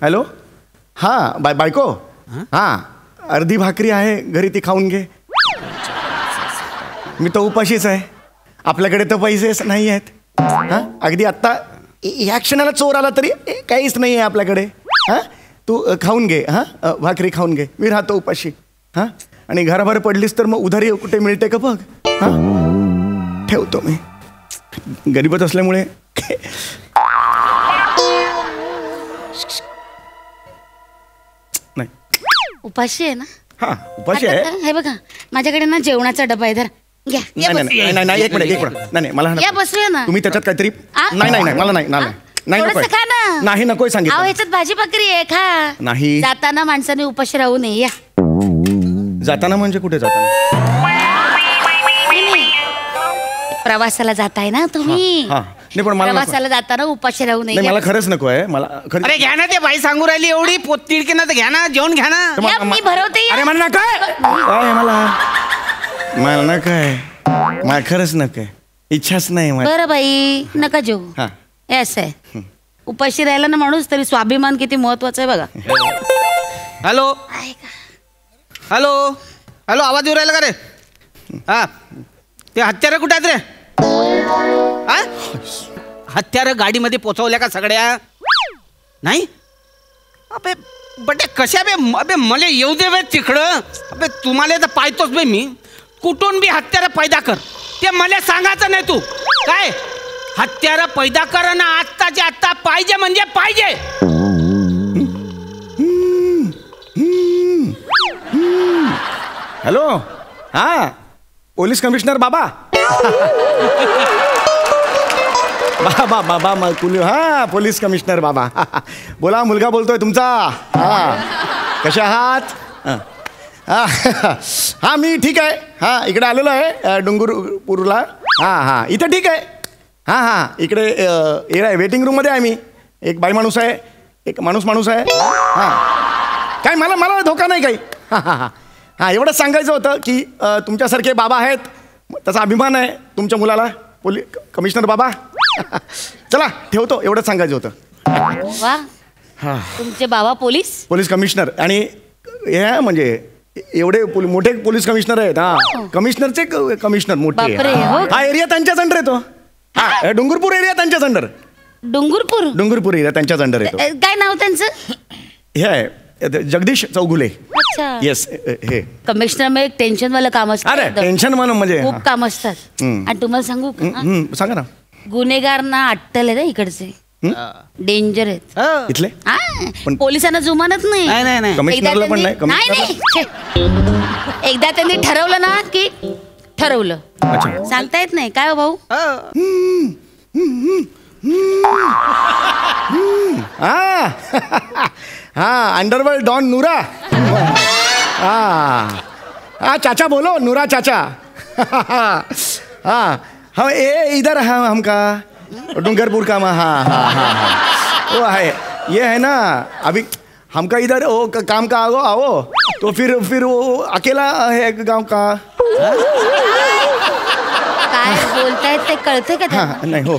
S4: हॅलो हां बायको. हां अर्धी भाकरी आहे घरी ती खाऊन घे. मी तर उपाशीच आहे. आपल्याकडे तर पैसेच नाही आहेत. हां अगदी आत्ता ह्या क्षणाला चोर आला तरी काहीच नाही आहे आपल्याकडे. हां तू खाऊन घे. हां भाकरी खाऊन घे. मी राहतो उपाशी. हां आणि घराबाहेर पडलीस तर मग उधारी कुठे मिळते का बघ. हां ठेवतो मी. गरीबच असल्यामुळे नाही.
S9: उपाशी आहे ना.
S4: हां उपाशी आहे.
S9: हे बघा माझ्याकडे ना जेवणाचा डबा आहे. धर घ्या.
S4: नाही एक मिनिट. नाही मला
S9: या बसूया ना.
S4: तुम्ही त्याच्यात काहीतरी नाही मला नाही नाही नकोय सांगितलं.
S9: ह्याच्यात भाजी भाकरी आहे खा.
S4: नाही
S9: जाताना माणसाने उपाशी राहू नये. या
S4: जाताना म्हणजे कुठे जाताना.
S9: प्रवासाला जाताय ना तुम्ही.
S4: पण मला
S9: प्रवासाला जाताना उपाशी राहू नये.
S4: मला खरंच नको आहे. मला
S10: अरे घ्या ना. ते बाई सांगू राहिली एवढी पोतीडकी ना तर घ्या ना. जेवण घ्या ना.
S9: मी भरवते.
S4: अरे मला काय मला काय मला खरंच नका. इच्छाच नाही.
S9: बरं बाई नका जेवू. असं आहे उपाशी राहिला ना माणूस तरी स्वाभिमान किती महत्वाचा आहे बघा.
S10: हॅलो हॅलो हॅलो आवाज येऊ राहिला का रे. हा ते हत्यारं कुठे आहेत रे. हत्यारं गाडीमध्ये पोचवल्या का सगळ्या. नाही अबे बटे कशा अबे मला येऊ दे बे तिकडं. अबे तुम्हाला तर पाहतोच बे मी. कुठून बी हत्यारं पैदा कर ते मला सांगायचं नाही. तू काय हत्यारं पैदा कर ना आत्ताच्या आत्ता पाहिजे म्हणजे पाहिजे.
S4: हॅलो हां पोलीस कमिशनर बाबा. बाबा हां पोलीस कमिशनर बाबा. बोला मुलगा बोलतोय तुमचा. हां कसे आहात. हां मी ठीक आहे. हां इकडे आलेलो आहे डोंगरपूरला. हां इथं ठीक आहे. हां इकडे आहे वेटिंग रूममध्ये आहे मी. एक बाई माणूस आहे, एक माणूस आहे. हां काय मला धोका नाही काही. हां एवढंच सांगायचं होतं की तुमच्यासारखे बाबा आहेत, त्याचा अभिमान आहे तुमच्या मुलाला. कमिशनर बाबा चला ठेवतो, एवढंच सांगायचं होतं.
S9: वा, तुमचे बाबा पोलीस
S4: कमिशनर. आणि हे म्हणजे एवढे मोठे पोलीस कमिशनर आहेत. हा कमिशनरचे कमिशनर मोठे. हा एरिया त्यांच्याच अंडर येतो. हा डोंगरपूर एरिया त्यांच्याच अंडर. डोंगरपूर एरिया त्यांच्याच अंडर येतो.
S9: काय नाव त्यांचं?
S4: हे आहे जगदीश चौगुले.
S9: अच्छा.
S4: येस. हे
S9: कमिशनर मध्ये टेन्शन वाला काम असतं.
S4: अरे टेन्शन म्हणजे
S9: खूप काम असतात. आणि तुम्हाला सांगू
S4: सांगा ना.
S9: गुन्हेगारांना अट्टल आहे इकडचे, डेंजर आहेत
S4: इथले.
S9: पोलिसांना जुमानत नाही.
S4: कमिशनरला पण नाही.
S9: एकदा त्यांनी ठरवलं ना की ठरवलं, सांगता येत नाही. काय हो भाऊ?
S4: हाँ अंडरवर्ल्ड डॉन नूरा. हाँ चाचा बोलो, नूरा चाचा. हाँ ये इधर हमका डूंगरपुर का. हाँ वो है, ये है ना अभी हमका इधर वो काम का आओ तो फिर वो अकेला है गांव का.
S9: काय बोलतायत ते कळते का?
S4: नहीं हो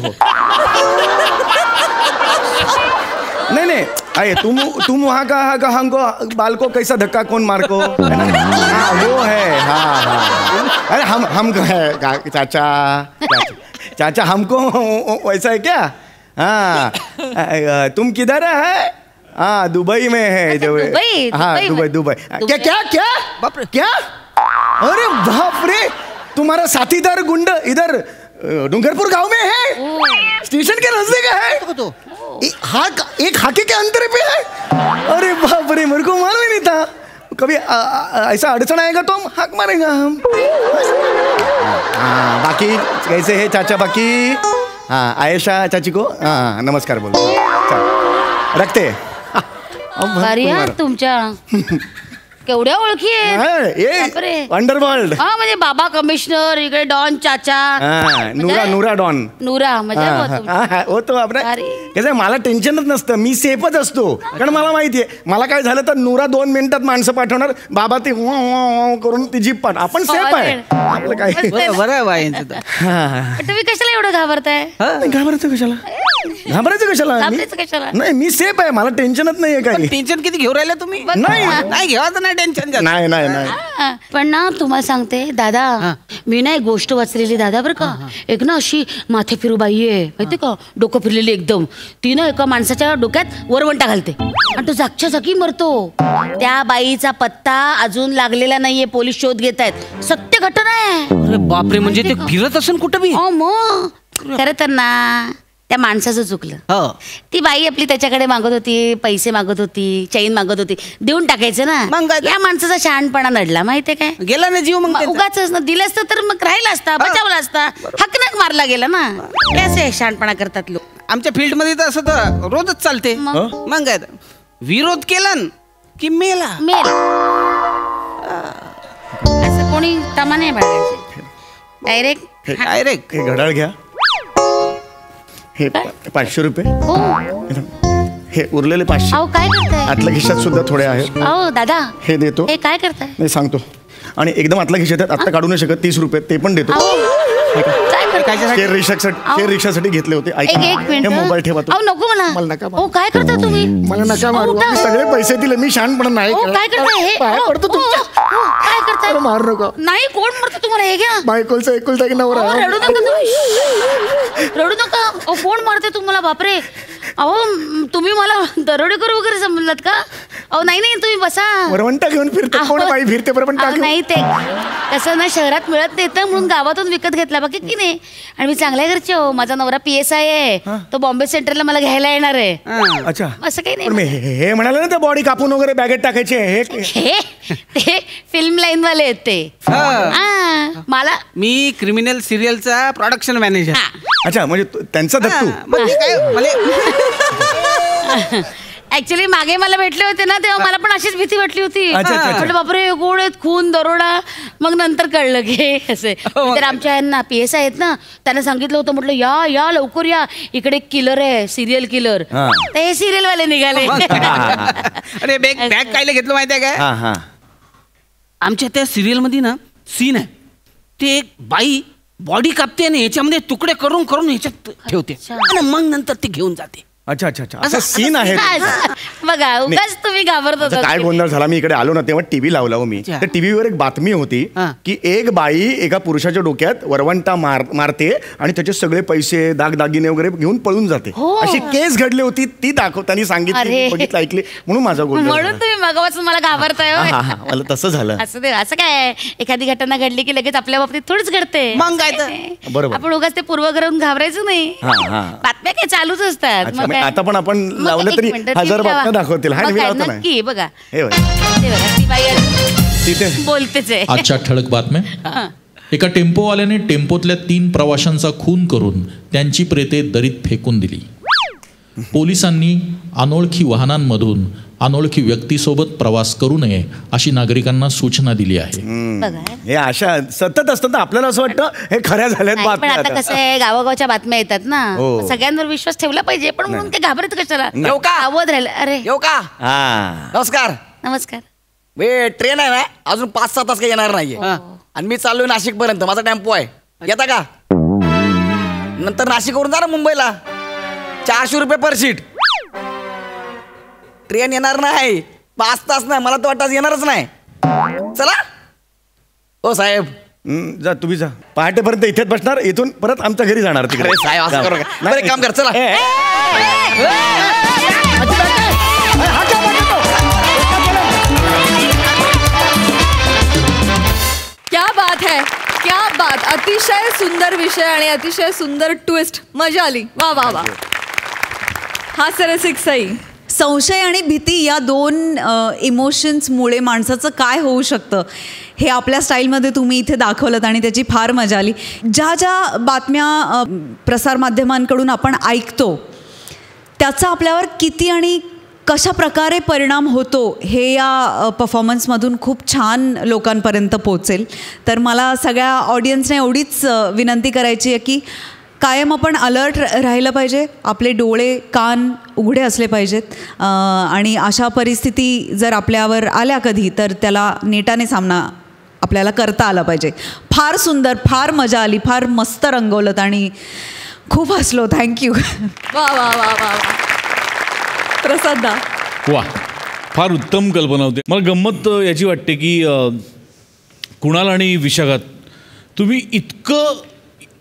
S4: नहीं अरे तुम वहाँ का हमको बाल को कैसा धक्का कौन मार को. हाँ वो है. हाँ अरे हम है चाचा हमको वैसा है क्या. हाँ तुम किधर है. हाँ दुबई में है.
S9: दुबई.
S4: हाँ दुबई. क्या अरे बाप रे, तुम्हारा साथीदार गुंड इधर डूंगरपुर गांव में है. स्टेशन के नजदीक है. एक हाके के अंतर पे है. अरे बाप रे, मेरे को मालूम ही नहीं था. कभी ऐसा अड़चन आएगा तो हम हाक मारेंगे हम. बाकी कैसे है चाचा बाकी. हाँ आयशा चाची को हाँ नमस्कार बोलो. रखते.
S9: तुमच्या केवढ्या ओळखी आहेत.
S4: अंडरवर्ल्ड.
S9: हा म्हणजे बाबा कमिशनर, इकडे डॉन चाचा.
S4: नूरा डॉन.
S9: नूरा मजा
S4: हो तो आपण कसं मला टेन्शनच नसतं, मी सेफच असतो. कारण मला माहितीये मला काय झालं तर नूरा 2 मिनिटात माणसं पाठवणार, बाबा ते करून ती जीप पाठ. आपण सेफ आहे. आपलं काय
S9: तुम्ही कशाला एवढं घाबरताय.
S4: घाबरायचं कशाला. नाही मी सेफ आहे, मला टेन्शनच नाहीये. काही
S10: टेन्शन किती घेऊन राहिला तुम्ही. नाही घेवायचं नाही टेन्शन.
S4: नाही
S9: पण ना तुम्हाला सांगते दादा, मी ना एक गोष्ट वाचलेली दादा बरं का. एक ना अशी माथे फिरू बाई आहे माहिती का, डोकं फिरलेली एकदम. ती ना एका माणसाच्या डोक्यात वरवंटा घालते आणि तो जागच्या जागी मरतो. त्या बाईचा पत्ता अजून लागलेला नाहीये, पोलीस शोध घेत आहेत. सत्य घटना आहे.
S10: अरे बापरे, म्हणजे ते फिरत असेल कुठं बी.
S9: मग खरं तर ना त्या माणसाचं चुकलं. ती बाई आपली त्याच्याकडे मागत होती, पैसे मागत होती, चैन मागत होती, देऊन टाकायचं ना. या माणसाचा शहाणपणा नडला माहितीये काय.
S10: गेला ना जीव. मग
S9: उगाच दिलं असतं तर मग राहिला असता, बचावला असता. हकनाक मारला गेला ना. कसे शहाणपणा करतात लोक.
S10: आमच्या फील्ड मध्ये तर असं तर रोजच चालते. मग काय विरोध केला की मेला.
S9: असं कोणी तमा नाही बाळगायचे. डायरेक्ट
S4: हे घड्याळ घ्या. हे 500 रुपये. हे उरलेले 500.
S9: अहो काय करताय.
S4: आतल्या खिशात सुद्धा थोडे आहेत.
S9: अहो दादा
S4: हे देतो.
S9: हे काय करताय.
S4: नाही सांगतो. आणि एकदम आतल्या खिशात आहेत, आता काढू नाही शकत. 30 रुपये ते पण देतो. शेअर रिक्षासाठी घेतले होते.
S9: एक
S4: मोबाईल ठेवा.
S9: नको मला
S4: नका.
S9: काय करता तुम्ही.
S4: मला नका मारू. मी सगळे पैसे दिले. मी शहाणपणा नाही.
S9: काय करताय.
S4: पाया पडतो तुमच्या.
S9: काय करताय.
S4: मारू नका.
S9: नाही कोण मरतो तुम्हाला. हे घ्या.
S4: बायकोलचा एकुलता एक नवरा.
S9: रडू नका तुम्ही. रडू नका. कोण मारते तुम्हाला. बापरे. अहो तुम्ही मला दरोडेखोर वगैरे समजलात का. अहो नाही तुम्ही बसा.
S4: वरवंटा घेऊन फिरते. कोण बाई फिरते वरवंटा.
S9: नाही ते कसं ना शहरात मिळत नाही तर म्हणून गावातून विकत घेतला बाकी की नाही. आणि मी चांगल्या घरचे हो. माझा नवरा PSI आहे. तो बॉम्बे सेंट्रलला मला घ्यायला येणार आहे.
S4: अच्छा
S9: असं काही नाही.
S4: हे म्हणाले ना ते बॉडी कापून वगैरे बॅगेत टाकायचे.
S9: हे ते फिल्म लाईन वाले आहेत ते. मला
S10: मी क्रिमिनल सिरियलचा प्रोडक्शन मॅनेजर.
S4: अच्छा म्हणजे त्यांचा दत्तू.
S9: ऍक्च्युली मागे मला भेटले होते ना तेव्हा मला पण अशीच भीती वाटली होती. म्हटलं बापरे गोड आहेत, खून दरोडा. मग नंतर कळलं की असे. तर आमच्या यांना PSI आहेत ना, त्यांना सांगितलं होतं, म्हटलं या या लवकर या, इकडे किलर आहे, सिरियल किलर. तर हे सिरियल वाले निघाले.
S10: अरे बॅग कायला घेतलं माहितीये काय? आमच्या त्या सिरियल मध्ये ना सीन आहे, ते एक बाई बॉडी कापते आणि याच्यामध्ये तुकडे करून करून ह्याच्यात ठेवते आणि मग नंतर ती घेऊन जाते.
S4: अच्छा अच्छा अच्छा असं सीन आहे.
S9: बघा उगाच तुम्ही घाबरत होता.
S4: काय गोंधळ झाला, मी इकडे आलो ना तेव्हा टीव्ही लावला हो मी. तर टीव्हीवर एक बातमी होती की एक बाई एका पुरुषाच्या डोक्यात वरवंटा मारते आणि त्याचे सगळे पैसे दागदागिने वगैरे घेऊन पळून जाते. अशी केस घडली होती, ती दाखवताना सांगितली, बघितलं, ऐकली, म्हणून माझा गोंधळ.
S9: म्हणून तुम्ही मगापासून मला घाबरताय.
S4: मला तसं झालं.
S9: असं काय, एखादी घटना घडली की लगेच आपल्या बाबतीत थोडीच घडते.
S10: मग काय तर
S4: बरोबर.
S9: आपण उगाच ते पूर्वग्रहून घाबरायचं नाही. बातम्या काय चालूच असतात.
S4: आता पण आपण लावलं तरी 1000 बातम्या दाखवतील.
S9: नक्की बघा
S4: तिथे
S9: बोलतेच आहे.
S8: आजच्या ठळक बातम्या. एका टेम्पोवाल्याने टेम्पोतल्या 3 प्रवाशांचा खून करून त्यांची प्रेते दरीत फेकून दिली. पोलिसांनी अनोळखी वाहनांमधून अनोळखी व्यक्तीसोबत प्रवास करू नये अशी नागरिकांना सूचना दिली आहे.
S4: हे अशा सतत असतात ना, आपल्याला असं वाटतं हे खऱ्या झाल्यात
S9: पण
S4: बातम्या.
S9: आता कसं आहे, गावागावच्या बातम्या येतात ना, सगळ्यांवर विश्वास ठेवला पाहिजे. पण म्हणून ते घाबरत कशाला,
S5: येऊ का?
S9: अवध राहिलं. अरे
S5: येऊ का? नमस्कार.
S9: नमस्कार.
S5: ट्रेन आहे ना, अजून 5-6 तास काही येणार नाहीये आणि मी चाललोय नाशिक पर्यंत. माझा टेम्पो आहे, येता का? नंतर नाशिकवरून जा ना मुंबईला. 400 रुपये पर सीट. ट्रेन येणार नाही 5 तास नाही, मला तर वाटतं येणारच नाही. चला हो साहेब.
S4: जा तुम्ही जा, पहाटेपर्यंत इथेच बसणार, इथून परत आमच्या घरी जाणार तिकडे.
S5: साहेब असं करू नका. बरं, एक काम कर, चला.
S1: क्या बात है, क्या बात. अतिशय सुंदर विषय आणि अतिशय सुंदर ट्विस्ट. मजा आली. वा वा वा. हास्यरसिक सई.
S6: संशय आणि भीती या 2 इमोशन्समुळे माणसाचं काय होऊ शकतं हे आपल्या स्टाईलमध्ये तुम्ही इथे दाखवलं आणि त्याची फार मजा आली. ज्या ज्या बातम्या प्रसारमाध्यमांकडून आपण ऐकतो त्याचा आपल्यावर किती आणि कशा प्रकारे परिणाम होतो हे या परफॉर्मन्समधून खूप छान लोकांपर्यंत पोचेल. तर मला सगळ्या ऑडियन्सने एवढीच विनंती करायची आहे की कायम आपण अलर्ट राहिलं पाहिजे, आपले डोळे कान उघडे असले पाहिजेत आणि अशा परिस्थिती जर आपल्यावर आल्या कधी तर त्याला नेटाने सामना आपल्याला करता आला पाहिजे. फार सुंदर, फार मजा आली, फार मस्त रंगवलं आणि खूप हसलो. थँक्यू.
S1: वा वा वा वा वा. प्रसादा.
S7: वा, फार उत्तम कल्पना होती. मला गंमत याची वाटते की कुणाल आणि विशाखात तुम्ही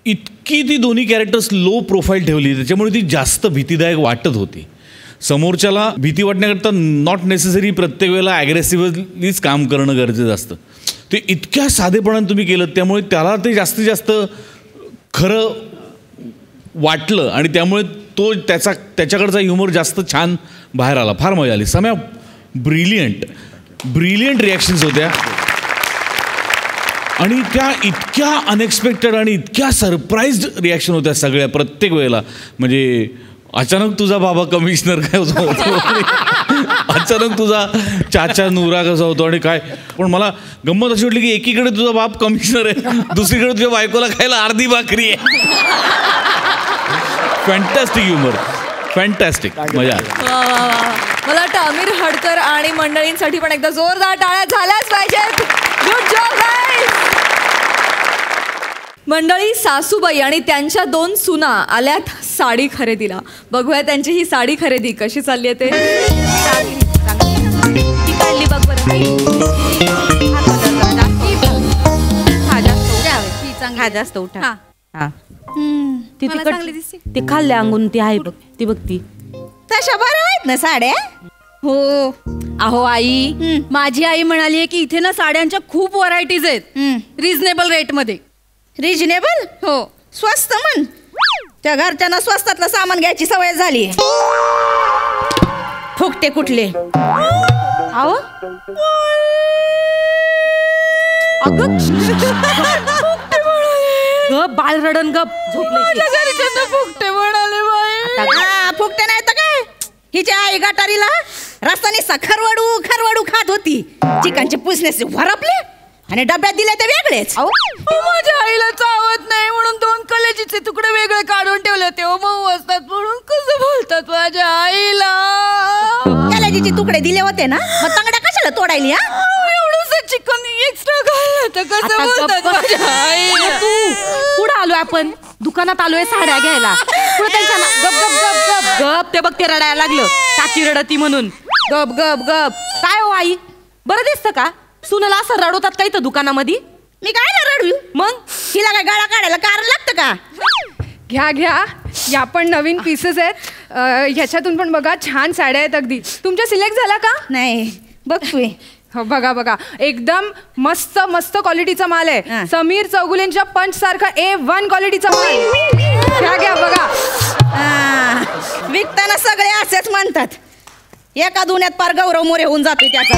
S7: इतकी ती दोन्ही कॅरेक्टर्स लो प्रोफाईल ठेवली, त्याच्यामुळे ती जास्त भीतीदायक वाटत होती. समोरच्याला भीती वाटण्याकरता नॉट नेसेसरी प्रत्येक वेळेला ॲग्रेसिव्हलीच काम करणं गरजेचं असतं. ते इतक्या साधेपणाने तुम्ही केलं, त्यामुळे त्याला ते जास्तीत जास्त खरं वाटलं आणि त्यामुळे तो त्याच्याकडचा ह्युमर जास्त छान बाहेर आला. फार मजा आली. सम्या, ब्रिलियंट रिॲक्शन्स होत्या आणि त्या इतक्या अनएक्सपेक्टेड आणि इतक्या सरप्राईज्ड रिॲक्शन होत्या सगळ्या प्रत्येक वेळेला. म्हणजे अचानक तुझा बाबा कमिशनर काय होतो, अचानक तुझा चाचा नूरा कसा होतो आणि काय. पण मला गंमत अशी वाटली की एकीकडे तुझा बाप कमिशनर आहे, दुसरीकडे तुझ्या बायकोला खायला अर्धी भाकरी आहे. फॅन्टॅस्टिक ह्युमर, फॅन्टॅस्टिक, मजा आली.
S1: मला वाटतं आमिर हडकर आणि मंडळींसाठी पण एकदा जोरदार टाळ्या झाल्याच पाहिजेत. Good job guys. मंडळी, सासूबाई आणि त्यांच्या 2 सुना आल्यात साडी खरेदीला. बघूया त्यांची ही साडी खरेदी कशी चालली आहे ते.
S9: काढली बघ बरं. हा जास्त उठा. ते खाल्ल्या अंगून ती आहे बघ, ती बघ ती.
S11: तशा बरं आहेत ना साड्या.
S12: हो अहो आई, माझी आई म्हणाली की इथे ना साड्यांच्या खूप व्हरायटीज आहेत रिझनेबल रेट मध्ये.
S11: रिजनेबल?
S12: हो.
S11: स्वस्त म्हण. त्या घरच्यांना स्वस्तातलं सामान घ्यायची सवय झाली. फुकटे कुठले.
S12: अहो गप बाळ रडन, गप झोपले.
S11: फुकटे म्हणाले बाई. फुकटे नाही तर काय. हिच्या आई गटारीला रस्त्याने खरवडू खात होती. चिकनचे पुसण्याचे वरपले आणि डब्यात दिले ते वेगळेच.
S1: माझ्या आईला चावत नाही म्हणून 2 कलेजीचे तुकडे वेगळे काढून ठेवले होते. मऊ असतात म्हणून कसं बोलतात माझ्या आईला.
S11: कलेजीचे तुकडे दिले होते ना, मग तांगड्या कशाला तोडायली?
S1: एवढंच चिकन एक्स्ट्रा खाल्लं तर कसं बोलतात माझ्या आईला.
S12: तू पुढे आलोय आपण, दुकानात आलोय साड्या घ्यायला. पुढे त्यांच्या गप गप गप गप गप ते बघ ते रडायला लागलं. टाकी रडती म्हणून. गप गप गप. काय हो आई, बरं दिसतं का? सुनाला असं रडवतात काही तर दुकानामध्ये?
S11: मी काय ना रडू
S12: मग?
S11: हिला काय गाळा काढायला कारण लागतं का?
S1: घ्या या पण नवीन पीसेस आहेत. ह्याच्यातून पण बघा छान साड्या आहेत अगदी. तुमच्या सिलेक्ट झाला का?
S11: नाही बघतोय.
S1: हो बघा एकदम मस्त मस्त क्वालिटीचा माल आहे. समीर चौगुलेंच्या पंच सारखा A1 क्वालिटीचा माल. घ्या बघा.
S11: विकताना सगळे असेच म्हणतात. एका दुन्यात पार गौरव मोरे होऊन जातोय त्याचा.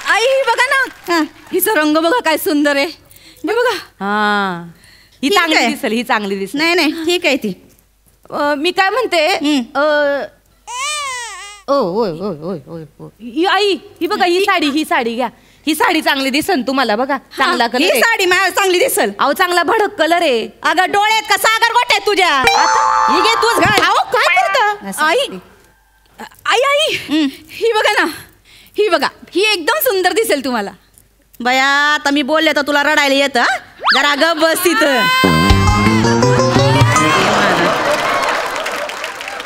S12: आई ही बघा ना, हिचा रंग बघा काय सुंदर आहे. हे बघा. ही चांगली दिसेल, ही चांगली दिसेल.
S11: नाही ठीक आहे ती.
S12: मी काय म्हणते, आई ही बघा, ही साडी घ्या. ही साडी चांगली दिसन तुम्हाला. बघा चांगला कलर.
S11: ही साडी चांगली दिसल.
S12: अहो चांगला भडक कलर आहे.
S11: अगं डोळ्यात का सागर गोटे तुझ्या. ही घे तूच घाल.
S12: काय करत आई? ही बघा ना, ही बघा, ही एकदम सुंदर दिसेल तुम्हाला.
S11: बया आता मी बोलले तर तुला रडायला येतं. जरा गप बस तिथं.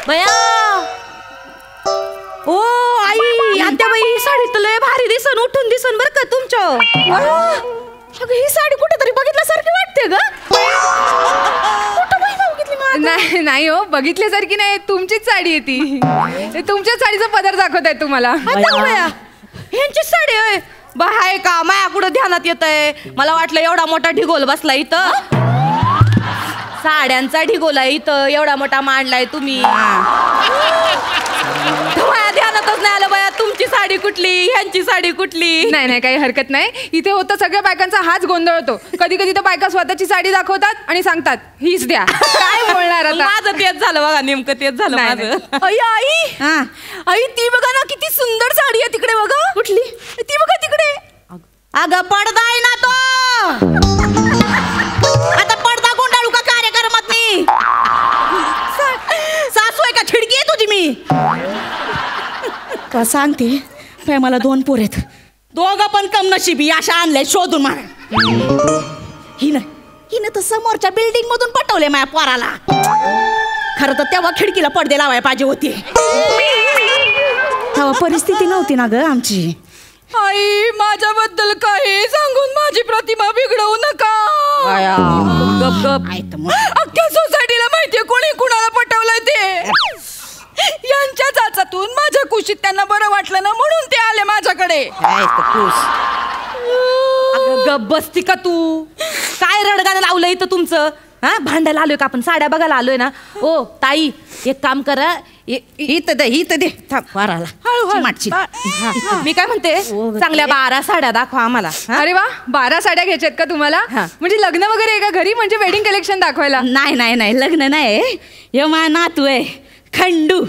S12: बया ओ आई, आत्याबाई ही साडी तर लय भारी दिसन, उठून दिसन बरं का तुमच्या. अगं ही साडी कुठेतरी बघितल्यासारखी वाटते ग.
S1: नाही हो, बघितल्यासारखी नाही. तुमचीच साडी आहे ती. तुमच्याच साडीचा पदर दाखवत आहे तुम्हाला.
S12: ह्यांचीच साडी आहे. बाय का माया कुठं ध्यानात येत आहे. मला वाटलं एवढा मोठा ढिगोल बसला इथं. साड्यांचा ढिगोला इथं एवढा मोठा मांडलाय तुम्ही. माझ्या ध्यानातच नाही आलं बाया, तुमची साडी कुठली, ह्यांची साडी कुठली.
S1: नाही काही हरकत नाही. इथे होतं सगळ्या बायकांचा हाच गोंधळ होतो. कधी तर बायका स्वतःची साडी दाखवतात आणि सांगतात हीच द्या. काय बोलणार आता.
S12: माझं तेच झालं बघा, नेमकं तेच झालं माझं. आई ती बघा ना, किती सुंदर साडी आहे तिकडे बघा. कुठली ती बघा तिकडे.
S11: अगं पडदा आहे ना तो. आता पडदा गुंडाळू का कार्यक्रमात मी? सासू आहे का खिडकी आहे तुझी मी? का सांगते मला 2 पोर आहेत. दोघं पण कम नशिबी अशा आणले शोधून मारा. हिनं तर समोरच्या बिल्डिंग मधून पटवले माझ्या पोराला. खरं तर तेव्हा खिडकीला पडदे लावायला पाहिजे होते. तेव्हा परिस्थिती नव्हती ना ग आमची.
S1: आई माझ्याबद्दल काही सांगून माझी प्रतिमा बिघडवू नका.
S12: गप गप.
S1: अख्ख्या सोसायटीला माहितीये कोणी कुणाला पटवलंय ते. यांच्या चाचातून माझ्या कुशीत त्यांना बरं वाटलं ना, म्हणून ते आले माझ्याकडे.
S12: गप बसती का तू? काय रडगाणं लावलं इथं तुमचं? भांडायला आलोय का आपण? साड्या बघायला आलोय ना. ओ ताई एक काम करा,
S11: इथं दे
S12: मी काय म्हणते, चांगल्या 12 साड्या दाखवा आम्हाला.
S1: अरे वा, 12 साड्या घ्यायच्यात का तुम्हाला? म्हणजे लग्न वगैरे आहे का घरी? म्हणजे वेडिंग कलेक्शन दाखवायला?
S11: नाही लग्न नाही. हे माझा नातू आहे खंडू.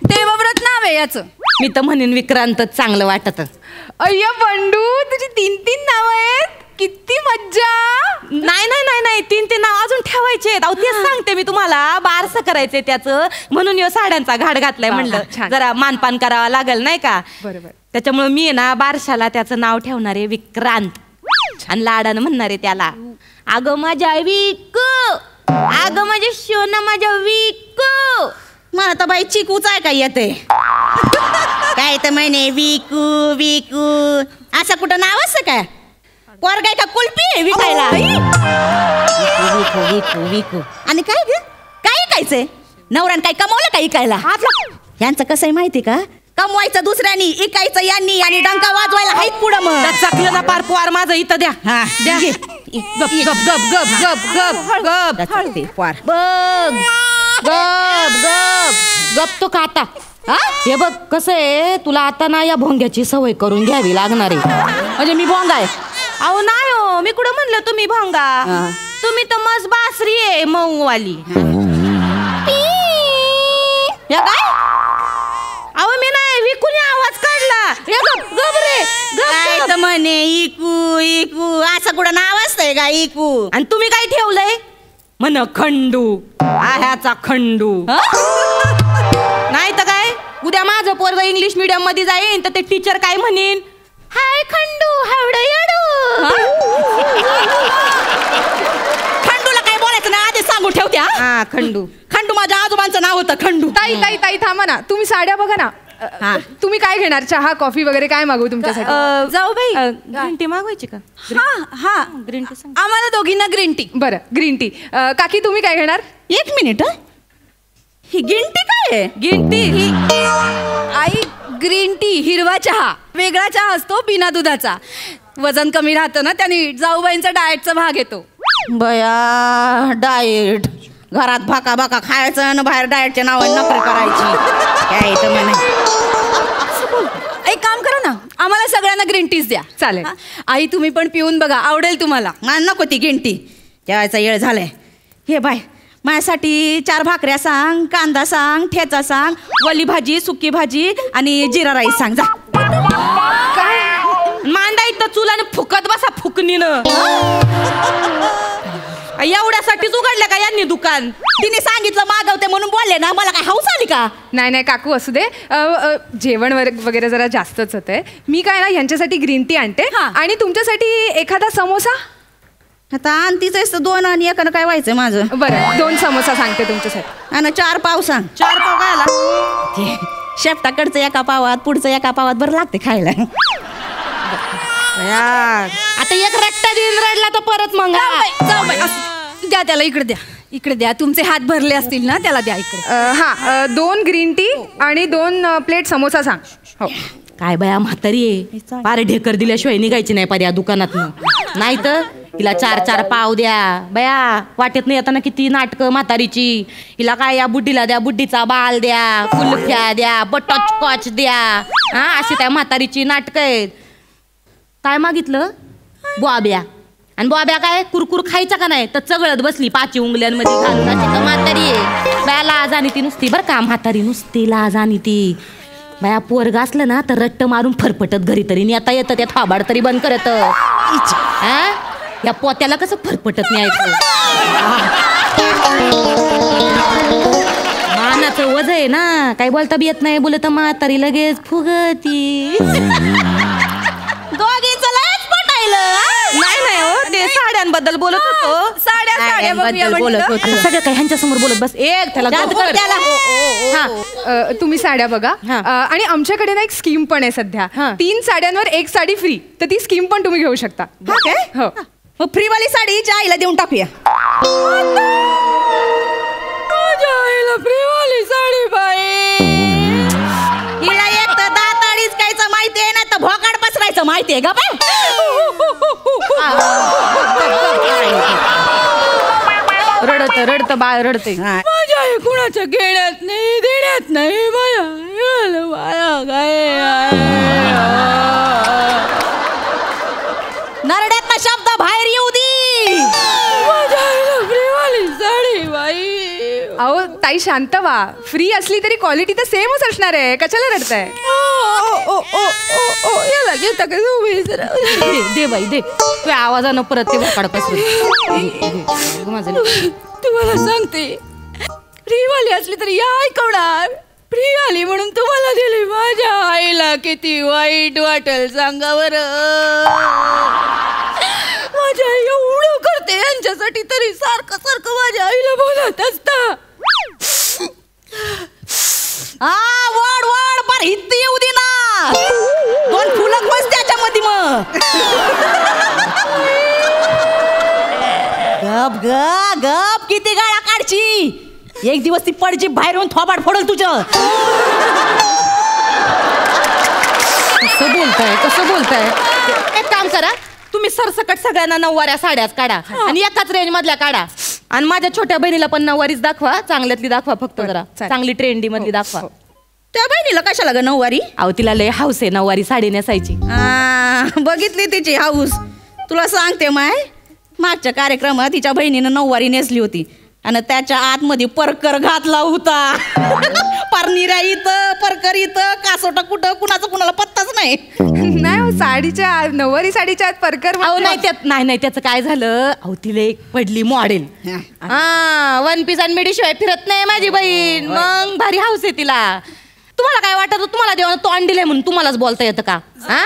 S12: देवव्रत नाव आहे याचं. मी तर म्हणेन विक्रांतच चांगलं वाटत.
S1: अय्या बंडू, तुझी 3 नाव आहेत. किती मज्जा.
S12: नाही 3 नाव अजून ठेवायचे. तेच सांगते मी तुम्हाला, बारसं करायचंय त्याचं, म्हणून यो साड्यांचा घाट घातलाय. म्हणलं जरा मानपान करावा लागल नाही का.
S1: बरोबर.
S12: त्याच्यामुळे मी ना बारशाला त्याचं नाव ठेवणार आहे विक्रांत. आणि लाडानं म्हणणार आहे त्याला, अगं माझ्या विकू, अगं माझ्या सोना माझ्या विकू.
S11: मला तर बाई चिकूच आहे काय येते. काय तर म्हणे विकू विकू असं कुठं नाव असं काय? पोरगाय का कुल्फी आहे विकायला? विकू आणि काय ग काय ऐकायचंय? नवऱ्यानं काय कमवलं का इकायला? यांचं कसं आहे माहिती का, कमवायचं दुसऱ्यानी, इकायचं यांनी, आणि डंका वाजवायला हाईत पुढं. मग
S12: चकलं ना पार पोर माझं इथं द्या. द्या. गप गप गप गप गप गप गप
S11: बघ
S12: गप गप गप तो का आता. हे बघ कसं आहे, तुला आता ना या भोंग्याची सवय करून घ्यावी लागणार आहे. म्हणजे मी भोंगा आहे? अहो नाही हो, मी कुठं म्हणलं तुम्ही भोंगा.
S11: तुम्ही तर मस्त बासरी आहे मऊवाली. या काय अहो मी नाही विकून आवाज काढला. काय तर म्हणे इकू इकू असं कुठं नाव असतंय का इकू. आणि तुम्ही काय ठेवलंय म्हण खंडू. ह्याचा खंडू नाही तर काय. उद्या माझं पोरग इंग्लिश मीडियम मध्ये जाईन तर ते टीचर काय म्हणेन, हाय खंडू हावडं येडू. खंडूला काय बोलायचं ना आधी सांगू ठेवत्या. हा खंडू खंडू माझ्या आजोबांचं नाव होतं खंडू.
S1: ताई ताई ताई थांबा ना, तुम्ही साड्या बघा ना. तुम्ही काय घेणार, चहा कॉफी वगैरे काय मागवू तुमच्यासाठी?
S11: जाऊ बाई ग्रीन टी मागवायची का?
S1: हा
S11: ग्रीन टी
S1: आम्हाला दोघींना ग्रीन टी. बरं ग्रीन टी. काकी तुम्ही काय घेणार?
S11: एक मिनिट. ही ग्रीन टी काय आहे? ग्रीन टी ही
S1: आई ग्रीन टी हिरवा चहा, वेगळा चहा असतो बिना दुधाचा. वजन कमी राहतं ना त्याने. जाऊबाईंचा डाएटचा भाग येतो.
S11: बया डाएट घरात भाका भाका खायचं आणि बाहेर डाएटच्या नावाने नोकरी करायची. काय तर म्हणे.
S1: एक काम करा ना, आम्हाला सगळ्यांना ग्रीन टीच द्या. चालेल. आई तुम्ही पण पिऊन बघा, आवडेल तुम्हाला.
S11: मला नको ती ग्रीन टी. जेवायचा वेळ झालाय. हे बाय माझ्यासाठी 4 भाकऱ्या सांग, कांदा सांग, ठेचा सांग, वली भाजी, सुकी भाजी आणि जिरा राईस सांग. जा मांडा इथं चूल आणि फुकत बसा फुकणीनं. एवढ्यासाठीच उघडलं का यांनी दुकान? तिने सांगितलं मागवते म्हणून बोलले ना. मला काय हौस आली का?
S1: नाही नाही काकू असू दे. जेवण वगैरे जरा जास्तच होतंय. मी काय ना यांच्यासाठी ग्रीन टी आणते आणि तुमच्यासाठी एखादा समोसा.
S11: आता आणतीच 2 आणि एकानं काय व्हायचं माझं.
S1: बरं 2 समोसा सांगते तुमच्यासाठी.
S11: आणि 4 पाव सांग. 4 पाव काय आला? शेपटाकडचं एका पावात पुढचं एका पावात बरं लागते खायला. आता एक रट्टा देऊन रडला तर परत मग
S1: जाऊ बाई द्या त्याला. इकडे द्या, इकडे द्या. तुमचे हात भरले असतील ना, त्याला द्या इकडे. 2 ग्रीन टी आणि 2 प्लेट समोसा सांग. हो.
S11: काय बया म्हातारी आहे. पारे ढेकर दिल्याशिवाय निघायची नाही पार या दुकानातनं. नाही तर हिला 4 पाव द्या. बया वाटेत नाही येताना किती नाटकं म्हातारीची. हिला काय या बुड्डीला द्या, बुड्डीचा बाल द्या, कुल्फ्या द्या, बटरस्कॉच द्या. अशी त्या म्हातारीची नाटकं आहेत. काय मागितलं? बॉब्या. आणि बॉब्या काय कुरकुर खायचा का नाही तर चगळत बसली 5 उंगल्यांमध्ये घालून. अशी तर म्हातारी आहे. बया लाज आणि ती नुसती बरं का म्हातारी, नुसती लाज आणि ती. बया पोरग असलं ना तर रट्ट मारून फरफटत घरी तरी नेता येतं. त्या थाबाड तरी बंद करत. या पोत्याला कसं फरफटत न्यायचं. मानाचं वज आहे ना. काय बोलता बी येत नाही. बोलत म्हातारी लगेच फुगती. दोघीचं लयच पटायलं.
S12: नाही नाही हो, ते साड्यांबद्दल बोलत होतो.
S11: साड्या बोलत होतो. सगळं काय ह्यांच्या समोर बोलत बस. एक
S1: त्याला तुम्ही साड्या बघा. आणि आमच्याकडे ना एक स्कीम पण आहे सध्या. 3 साड्यांवर 1 साडी फ्री. तर ती स्कीम पण तुम्ही घेऊ शकता.
S11: हो मग फ्रीवाली साडी हिच्या आईला देऊन टाकूया.
S1: आईला फ्रीवाली साडी बाई.
S11: हिला एक तर दाताडीच कायचं माहिती आहे ना तर भोकाड पसरायचं माहिती आहे का बाय.
S12: रडत बाळ रडते.
S1: माझ्या आई कुणाच्या घेण्यात नाही देण्यात नाही.
S11: नरड्यात शब्द बाहेर येऊ दे.
S1: माझ्या आईला फ्रीवाली साडी बाई. अहो ताई शांत व्हा. फ्री असली तरी क्वालिटी तर सेमच असणार आहे. कशाला रडताय? याला घेता का?
S11: दे बाई दे. तू आवाजानं परत ते भोकाड पसरू.
S1: तुम्हाला सांगते फ्रीवाली असली तरी या ऐकवणार. फ्री आली म्हणून तुम्हाला दिली. माझ्या आईला किती वाईट वाटेल सांगा बरं. माझ्या आई एवढं करते यांच्यासाठी तरी सारखं सारखं माझ्या आईला बोलत असता.
S11: वड वड पर हित येऊ दे ना. 2 फुलक बस त्याच्यामध्ये मग. गप ग गप. किती गाळा काढची. एक दिवस ती पडची बाहेर येऊन थोबाड फोडल तुझं.
S12: कसं बोलताय?
S11: एक काम करा तुम्ही सरसकट सगळ्यांना 9वाऱ्या साड्याच काढा आणि एकाच रेंज मधल्या काढा. आणि माझ्या छोट्या बहिणीला पण 9वारीच दाखवा. चांगल्यातली दाखवा फक्त जरा. चांगली ट्रेंडी मधली दाखवा. त्या बहिणीला कशाला ग 9वारी? अहो तिला लय हाऊस आहे 9वारी साडी नेसायची. बघितली तिची हाऊस. तुला सांगते माय मागच्या कार्यक्रमात तिच्या बहिणीनं नऊवारी नेसली होती आणि त्याच्या आतमध्ये परकर घातला होता. परनिरा इथं परकर इथं कासोटा कुठं कुणाचं कुणाला पत्ताच नाही.
S1: नाही हो, साडीच्या नऊवारी साडीच्या आत परकर.
S12: अहो नाही त्यात नाही त्याचं काय झालं, अहो तिला एक पडली मॉडेल. हा, वन पीस आणि मिडीशिवाय फिरत नाही माझी बहीण. मग भारी हाऊस आहे तिला. तुम्हाला काय वाटत, तुम्हाला देवानं तोंड दिलंय म्हणून तुम्हालाच बोलता येतं का? हा,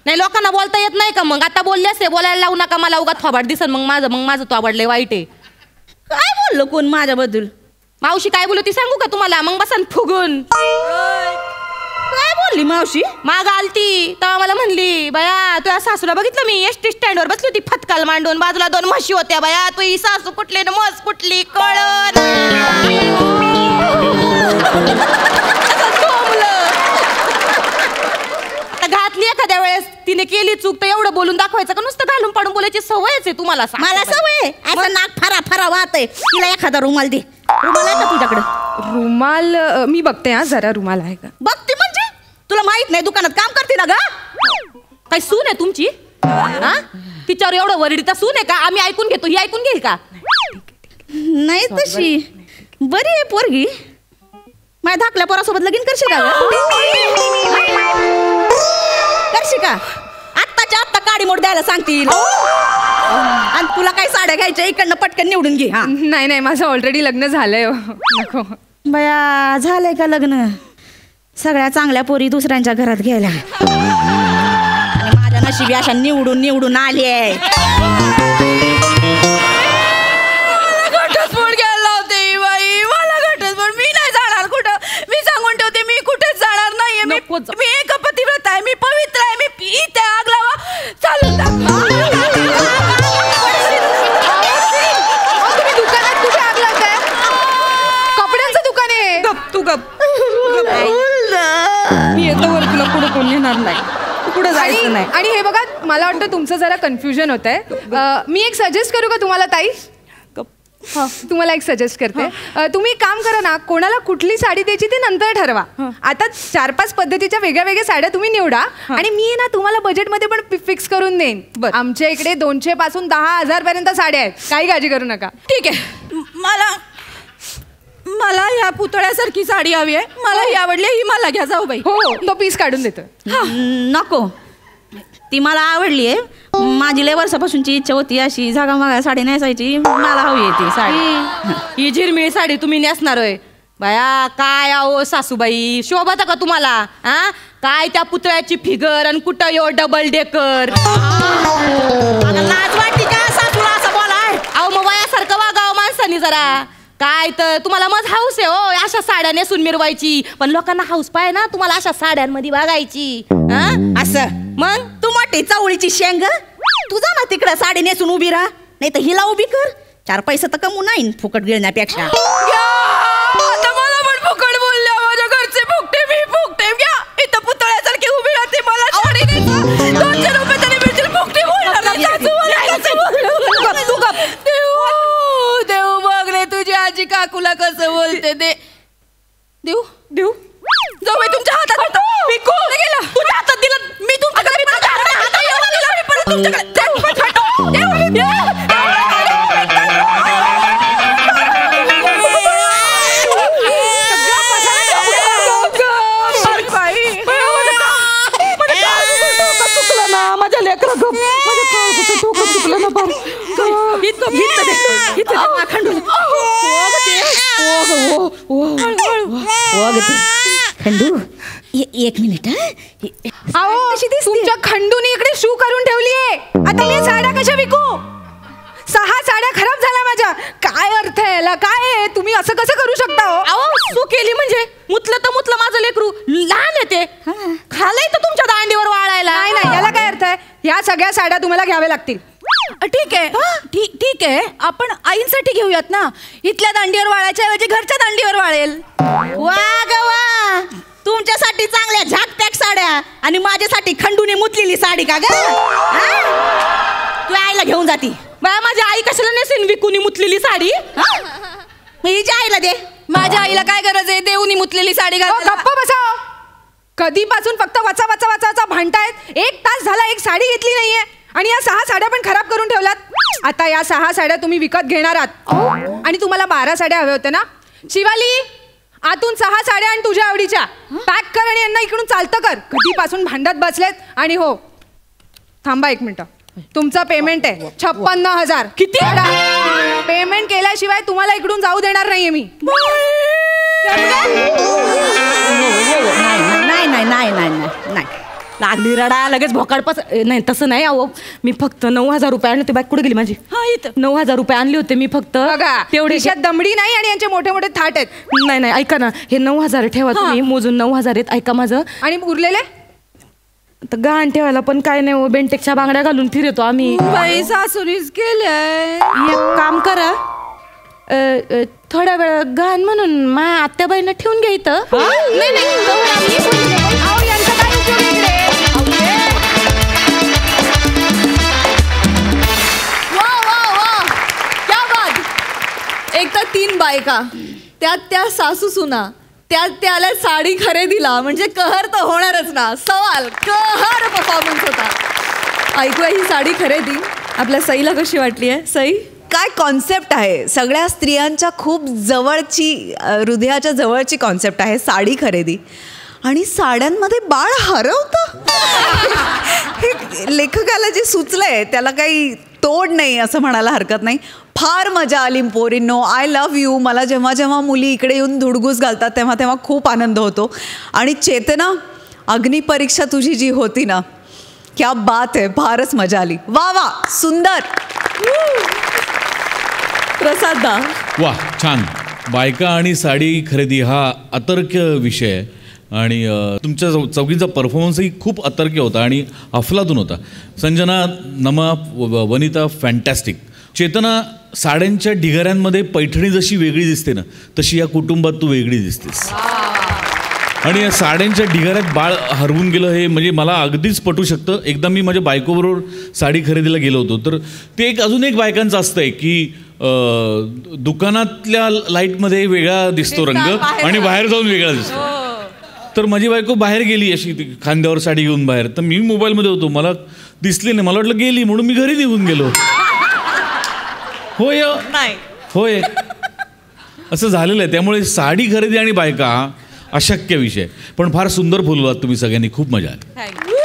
S12: नाही लोकांना बोलता येत नाही का? मग आता बोलले असते, बोलायला लावू नका मला, उगाच थोबाड दिसन मग माझं थोबाड लय वाईट आहे.
S11: काय बोललो कोण माझ्याबद्दल?
S12: मावशी काय बोलू ती सांगू का तुम्हाला? मग बसन फुगून.
S11: काय बोलली मावशी?
S12: माग आलती तेव्हा मला म्हणली, बया तुझ्या सासूला बघितलं मी एसटी स्टँडवर बसली होती फतकाल मांडून, बाजूला 2 म्हशी होत्या. बया तू ही सासू कुठली न म्हस कुठली कळत. घातली एखाद्या वेळेस तिने केली चूक तर एवढं बोलून दाखवायचं का? नुसतं घालून पाडून बोलायची सवयच आहे तुम्हाला.
S11: मला सवय असं नाक फरा फरा वाहत आहे. तिला एखादा रुमाल दे. रुमाल आहे का तुझ्याकडे?
S1: रुमाल मी बघते. हा, जरा रुमाल आहे का?
S11: बघते म्हणजे तुला माहित नाही दुकानात काम करते ना ग?
S12: काय सून आहे तुमची? हा, तिच्यावर एवढं वरडीता सून आहे का? आम्ही ऐकून घेतो, ही ऐकून घेईल का?
S11: नाही तशी बरी आहे पोरगी. माझ्या धाकल्या पोरासोबत लगीन करशील का? करशील का? आत्ताच्या आत्ता काडी मोड द्यायला सांगतील. आणि तुला काय साड्या घ्यायच्या इकडनं पटकन निवडून घे. हा,
S1: नाही माझं ऑलरेडी लग्न झालंय. नको
S11: बया, झालंय का लग्न? सगळ्या चांगल्या पोरी दुसऱ्यांच्या घरात घ्यायला. आणि माझ्या नशिबी अशा निवडून आली आहे.
S1: घटस्फोट घ्यायला लावते बाई मला. घटस्फोट मी नाही जाणार कुठं. मी सांगून ठेवते, मी कुठेच जाणार नाहीये. मी एक पतिव्रत आहे, मी पवित्र आहे. मी इथे आग लावा चालून तुम्ही दुकानात कुठे आग लावताय? कपड्यांचं दुकान आहे.
S11: तू गप. मी येतो वर, तुला पुढे कोण येणार नाही, पुढे जायचं नाही.
S1: आणि हे बघा, मला वाटतं तुमचं जरा कन्फ्युजन होत आहे. मी एक सजेस्ट करू का तुम्हाला ताई? तुम्हाला एक सजेस्ट करते. तुम्ही काम करा ना, कोणाला कुठली साडी द्यायची ती नंतर ठरवा. आता 4-5 पद्धतीच्या वेगळ्या वेगळ्या साड्या तुम्ही निवडा आणि मी ना तुम्हाला बजेटमध्ये पण फिक्स करून देईन. आमच्या इकडे 200 पासून 10,000 पर्यंत साड्या आहेत. काही काळजी करू नका.
S11: ठीक आहे. मला या पुतळ्यासारखी साडी हवी आहे. मला ही आवडली, ही मला घ्या जाऊ बाई.
S1: हो, तो पीस काढून देतो.
S11: नको, ती मला आवडली आहे. माझी लय वर्षापासूनची इच्छा होती अशी झागामागा साडी नेसायची. मला हवी आहे ती साडी.
S12: ही झिरमिळी साडी तुम्ही नेसणार होय? बाया काय आहो सासूबाई, शोभता का तुम्हाला? हा, काय त्या पुतळ्याची फिगर आणि कुठं यो डबल डेकर.
S11: लाज वाटते का सासूला असं बोलाय?
S12: अहो मग वयासारखं वागावं माणसानी जरा. काय तर तुम्हाला मग हाऊस आहे हो अशा साड्या नेसून मिरवायची, पण लोकांना हाऊस पाहिजे ना तुम्हाला अशा साड्यांमध्ये वागायची.
S11: असं मग तू मोठी चवळीची शेंग, तुझा ना तिकडं साडी नेसून उभी राहा, नाही तर हिला उभी कर. 4 पैसे तर कमू नाही फुकट गिळण्यापेक्षा.
S1: आता मला पण फुकट बोलल्या, माझ्या घरचे फुकटे, मी फुकटे. घ्या इथं पुतळ्यासारखी उभी राहते, मला साडी द्यायची. 200 रुपये तरी मिळतील. फुकटे बोलणार देऊ बघ रे तुझी आजी काकूला कसं बोलते. देऊ देऊ जाऊ बाई, तुमच्या हातात होतं. मी कोण गेला तुझ्या हातात दिलं मी तुमच्याकडे. माझ्या लेकरा चुकलं ना पार.
S11: खंडू एक मिनिट.
S1: तुमच्या खंडूनी इकडे शू करून ठेवलीये. आता मी साड्या कशा विकू? 6 साड्या खराब झाल्या माझ्या. काय अर्थ आहे याला? काय आहे? तुम्ही असं कसं करू शकता?
S12: अहो सू केली म्हणजे मुतलं तर मुतलं माझं लेकरू. लहान येते खालय तर तुमच्या दांडीवर वाळायला.
S1: नाही याला काय अर्थ आहे? ह्या सगळ्या साड्या तुम्हाला घ्याव्या लागतील.
S11: ठीक आहे ठीक आहे, आपण आईंसाठी घेऊयात ना. इथल्या दांडीवर वाळायच्या ऐवजी घरच्या दांडीवर वाळेल. वा ग वा, तुमच्यासाठी चांगल्या झाकपॅक साड्या आणि माझ्यासाठी खंडूने मुतलेली साडी का ग? तू आईला घेऊन जाती.
S12: बाया माझी आई कशाला नेसेन विकूनी मुतलेली साडी?
S11: मग हिच्या आईला दे.
S1: माझ्या आईला काय गरज आहे देऊनी मुतलेली साडी घालायला? गप्पा बसा. कधीपासून फक्त वाचा वाचा वाचा भांडतायत. 1 तास झाला एक साडी घेतली नाहीये आणि या 6 साड्या पण खराब करून ठेवल्यात.
S12: आता या 6 साड्या तुम्ही विकत घेणार आहात आणि तुम्हाला 12 साड्या हव्या होत्या ना. शिवाली, आतून 6 साड्या आणि तुझ्या आवडीच्या पॅक कर आणि यांना इकडून चालतं कर. कधीपासून भांडत बसलेत. आणि हो, थांबा 1 मिनिट. तुमचं पेमेंट आहे 56,000.
S11: किती?
S12: पेमेंट केल्याशिवाय तुम्हाला इकडून जाऊ देणार नाहीये मी.
S11: नाही लागली रडा लगेच भोकाडपास. नाही तसं नाही. अहो मी फक्त 9,000 रुपये आणले होते. बॅग कुठे गेली माझी? हा इथं 9,000 रुपये आणले होते मी फक्त.
S12: तेवढे खिशात दमडी नाही आणि यांचे मोठे मोठे थाट आहेत.
S11: नाही ऐका ना, हे 9,000 ठेवा तुम्ही मोजून. 9,000 आहेत. ऐका माझं.
S12: आणि उरलेले
S11: तर गहाण ठेवायला पण काय नाही हो, बेंटेक्सच्या बांगड्या घालून फिरतो आम्ही.
S6: पैसा सुनीस केलंय.
S11: एक काम करा, थोड्या वेळ गहाण म्हणून माझ्या आत्याबाईंना ठेवून घ्या इथं.
S1: एक तर 3 बायका, त्यात त्या सासू सुना, त्यात त्याला साडी खरेदीला, म्हणजे कहर तर होणारच ना. सवाल कहर परफॉर्मन्स होता. ऐकूया ही साडी खरेदी आपल्या सईला कशी वाटली आहे. सई,
S6: काय कॉन्सेप्ट आहे. सगळ्या स्त्रियांच्या खूप जवळची, हृदयाच्या जवळची कॉन्सेप्ट आहे साडी खरेदी. आणि साड्यांमध्ये बाळ हरवतं. हे लेखकाला जे सुचलंय त्याला काही तोड नाही असं म्हणायला हरकत नाही. फार मजा आली पोरींनो. I love you. मला जेव्हा जेव्हा मुली इकडे येऊन धुडगूस घालतात तेव्हा तेव्हा खूप आनंद होतो. आणि चेतना, अग्निपरीक्षा तुझी जी होती ना, क्या बात आहे. फारच मजा आली. वा वा, सुंदर.
S1: प्रसाद दा.
S7: वा, छान. बायका आणि साडी खरेदी हा अतर्क्य विषय आहे. आणि तुमच्या चौघींचा परफॉर्मन्सही खूप अतर्क्य होता आणि अफलातून होता. संजना, नमा, वनिता फॅन्टॅस्टिक. चेतना, साड्यांच्या ढिगाऱ्यांमध्ये पैठणी जशी वेगळी दिसते ना, तशी या कुटुंबात तू वेगळी दिसतेस. आणि या साड्यांच्या ढिगाऱ्यात बाळ हरवून गेलं हे म्हणजे मला अगदीच पटू शकतं. एकदा मी माझ्या बायकोबरोबर साडी खरेदीला गेलो होतो, तर ते अजून एक बायकांचं असतं आहे की दुकानातल्या लाईटमध्ये वेगळा दिसतो रंग आणि बाहेर जाऊन वेगळा दिसतो. तर माझी बायको बाहेर गेली अशी खांद्यावर साडी घेऊन बाहेर, तर मी मोबाईलमध्ये होतो, मला दिसली नाही, मला वाटलं गेली म्हणून मी घरी निघून गेलो. होय
S6: नाही
S7: होय, असं झालेलं आहे. त्यामुळे साडी खरेदी आणि बायका हा अशक्य विषय, पण फार सुंदर बोललात तुम्ही सगळ्यांनी. खूप मजा आली.